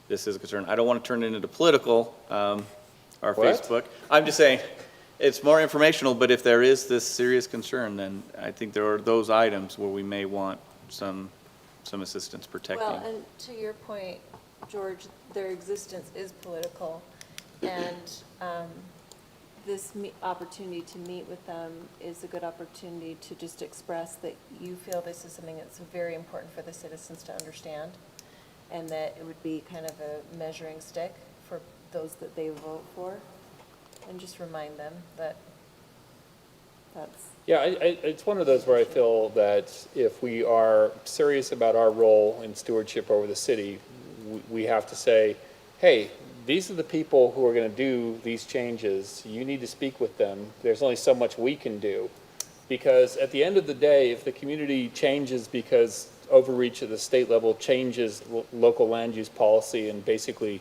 this is a concern. I don't want to turn it into political, our What? Facebook. I'm just saying, it's more informational, but if there is this serious concern, then I think there are those items where we may want some assistance protecting. Well, and to your point, George, their existence is political, and this opportunity to meet with them is a good opportunity to just express that you feel this is something that's very important for the citizens to understand, and that it would be kind of a measuring stick for those that they vote for, and just remind them that that's. Yeah, it's one of those where I feel that if we are serious about our role in stewardship over the city, we have to say, hey, these are the people who are going to do these changes. You need to speak with them. There's only so much we can do. Because at the end of the day, if the community changes because overreach at the state level changes local land use policy and basically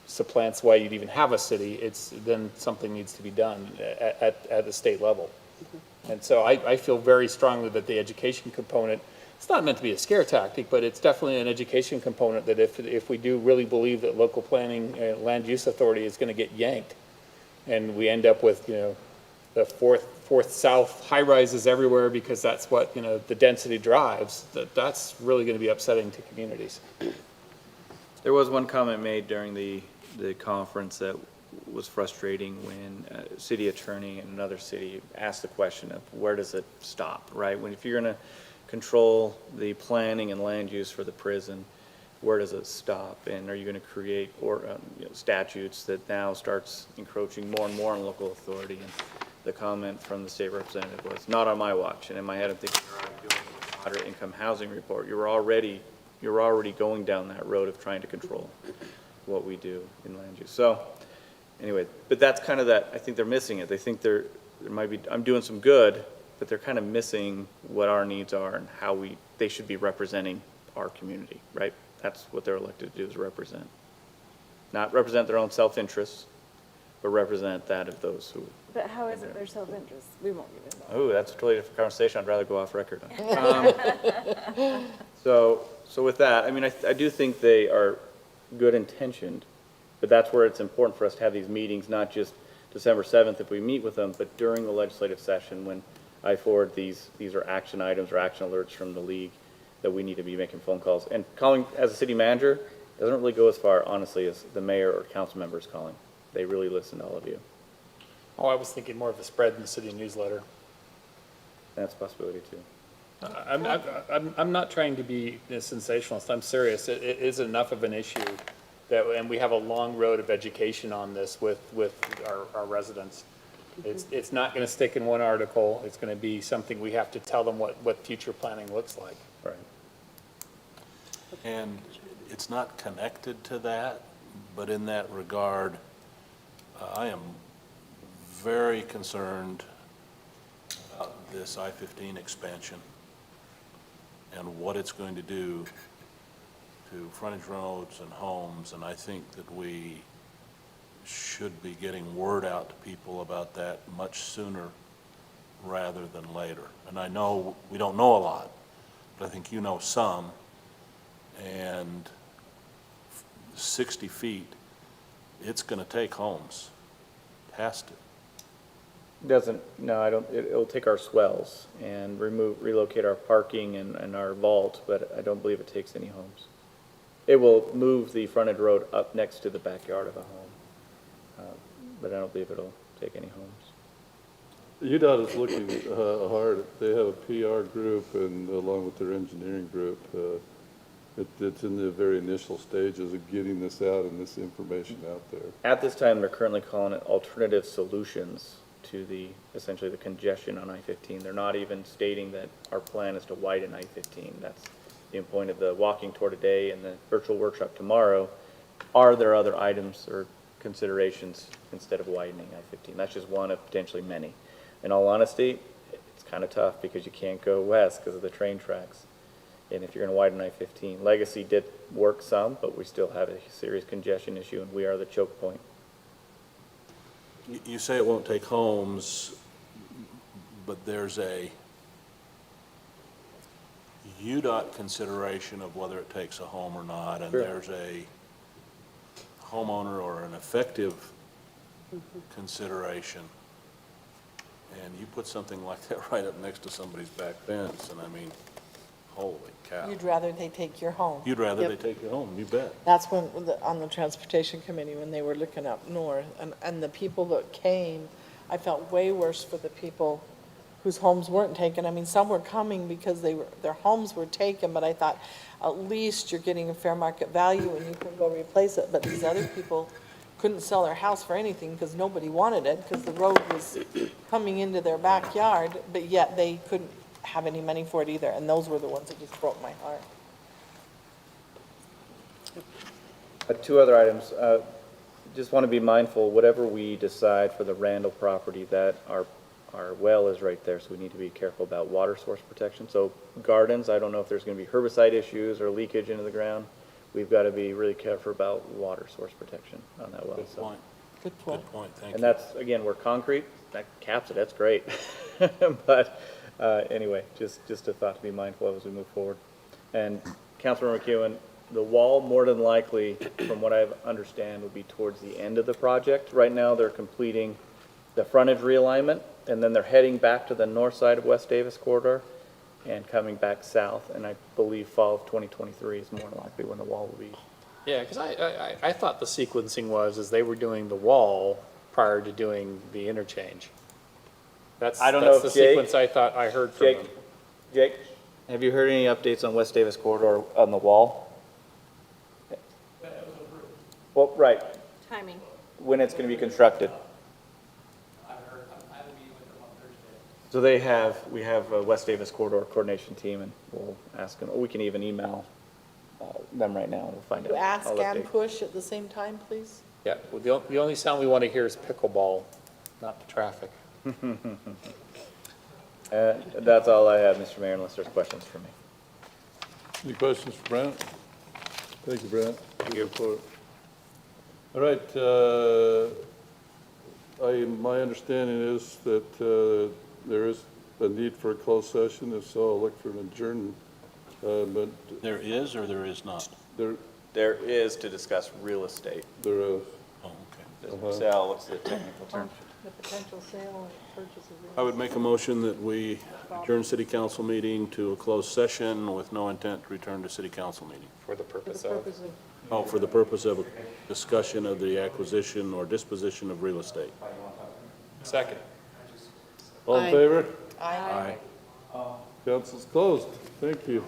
supplants why you'd even have a city, then something needs to be done at the state level. And so I feel very strongly that the education component, it's not meant to be a scare tactic, but it's definitely an education component that if we do really believe that local planning, land use authority is going to get yanked, and we end up with, the fourth south high rises everywhere because that's what, the density drives, that's really going to be upsetting to communities. There was one comment made during the conference that was frustrating when a city attorney in another city asked the question of where does it stop, right? If you're going to control the planning and land use for the prison, where does it stop? And are you going to create statutes that now starts encroaching more and more on local authority? And the comment from the state representative was, not on my watch. And in my head, I'm thinking, you're already doing the moderate income housing report. You're already going down that road of trying to control what we do in land use. So anyway, but that's kind of that, I think they're missing it. They think there might be, I'm doing some good, but they're kind of missing what our needs are and how they should be representing our community, right? That's what they're elected to do, is represent. Not represent their own self-interests, but represent that of those who. But how is it their self-interest? We won't get into that. Oh, that's a totally different conversation. I'd rather go off record on. So with that, I mean, I do think they are good intentioned, but that's where it's important for us to have these meetings, not just December 7th if we meet with them, but during the legislative session when I forward these are action items or action alerts from the league that we need to be making phone calls. And calling as a city manager doesn't really go as far, honestly, as the mayor or council members calling. They really listen to all of you. Oh, I was thinking more of a spread in the city newsletter. That's a possibility too. I'm not trying to be a sensationalist. I'm serious. It is enough of an issue and we have a long road of education on this with our residents. It's not going to stick in one article. It's going to be something we have to tell them what future planning looks like. Right. And it's not connected to that, but in that regard, I am very concerned about this I-15 expansion. and what it's going to do to frontage roads and homes, and I think that we should be getting word out to people about that much sooner rather than later. And I know we don't know a lot, but I think you know some, and 60 feet, it's going to take homes. It has to. No, I don't, it'll take our swells and relocate our parking and our vault, but I don't believe it takes any homes. It will move the frontage road up next to the backyard of a home, but I don't believe it'll take any homes. UDOT is looking hard. They have a PR group and along with their engineering group, it's in the very initial stages of getting this out and this information out there. At this time, they're currently calling it alternative solutions to essentially the congestion on I-15. They're not even stating that our plan is to widen I-15. That's the point of the walking tour today and the virtual workshop tomorrow. Are there other items or considerations instead of widening I-15? That's just one of potentially many. In all honesty, it's kind of tough because you can't go west because of the train tracks. And if you're going to widen I-15, Legacy did work some, but we still have a serious congestion issue, and we are the choke point. You say it won't take homes, but there's a UDOT consideration of whether it takes a home or not, and Sure. there's a homeowner or an effective consideration. And you put something like that right up next to somebody's back fence, and I mean, holy cow. You'd rather they take your home. You'd rather Yep. they take your home, you bet. That's when, on the transportation committee, when they were looking up north, and the people that came, I felt way worse for the people whose homes weren't taken. I mean, some were coming because their homes were taken, but I thought, at least you're getting a fair market value and you can go replace it. But these other people couldn't sell their house for anything because nobody wanted it, because the road was coming into their backyard, but yet they couldn't have any money for it either, and those were the ones that just broke my heart. Two other items. Just want to be mindful, whatever we decide for the Randall property, that our well is right there, so we need to be careful about water source protection. So gardens, I don't know if there's going to be herbicide issues or leakage into the ground. We've got to be really careful about water source protection on that well. Good point. Good point. Good point, thank you. And that's, again, we're concrete, that caps it, that's great. But anyway, just a thought to be mindful of as we move forward. And Councilmember McEwen, the wall, more than likely, from what I understand, would be towards the end of the project. Right now, they're completing the frontage realignment, and then they're heading back to the north side of West Davis corridor and coming back south, and I believe fall of 2023 is more than likely when the wall will be. Yeah, because I thought the sequencing was they were doing the wall prior to doing the interchange. I don't know That's if the Jake- sequence I thought I heard from them. Jake, have you heard any updates on West Davis corridor on the wall? Well, right, Timing. when it's going to be constructed. So we have a West Davis corridor coordination team, and we'll ask them, or we can even email them right now, and we'll find out. You ask I'll and update. push at the same time, please? Yeah, well, the only sound we want to hear is pickleball, not the traffic. That's all I have, Mr. Mayor, unless there's questions for me. Any questions for Brent? Thank you, Brent. Thank you. All right, my understanding is that there is a need for a closed session. If so, I'll look for an adjournment. But There is or there is not? There is to discuss real estate. there is. Oh, okay. The sale, what's the technical term? The potential sale and purchase of real I would make a motion that we adjourn city council meeting to a closed session with no intent to return to city council meeting. For the for the purpose of, purpose of Oh, for the purpose of a discussion of the acquisition or disposition of real estate. second. All in Aye. favor? Aye. Aye. Council's closed. Thank you.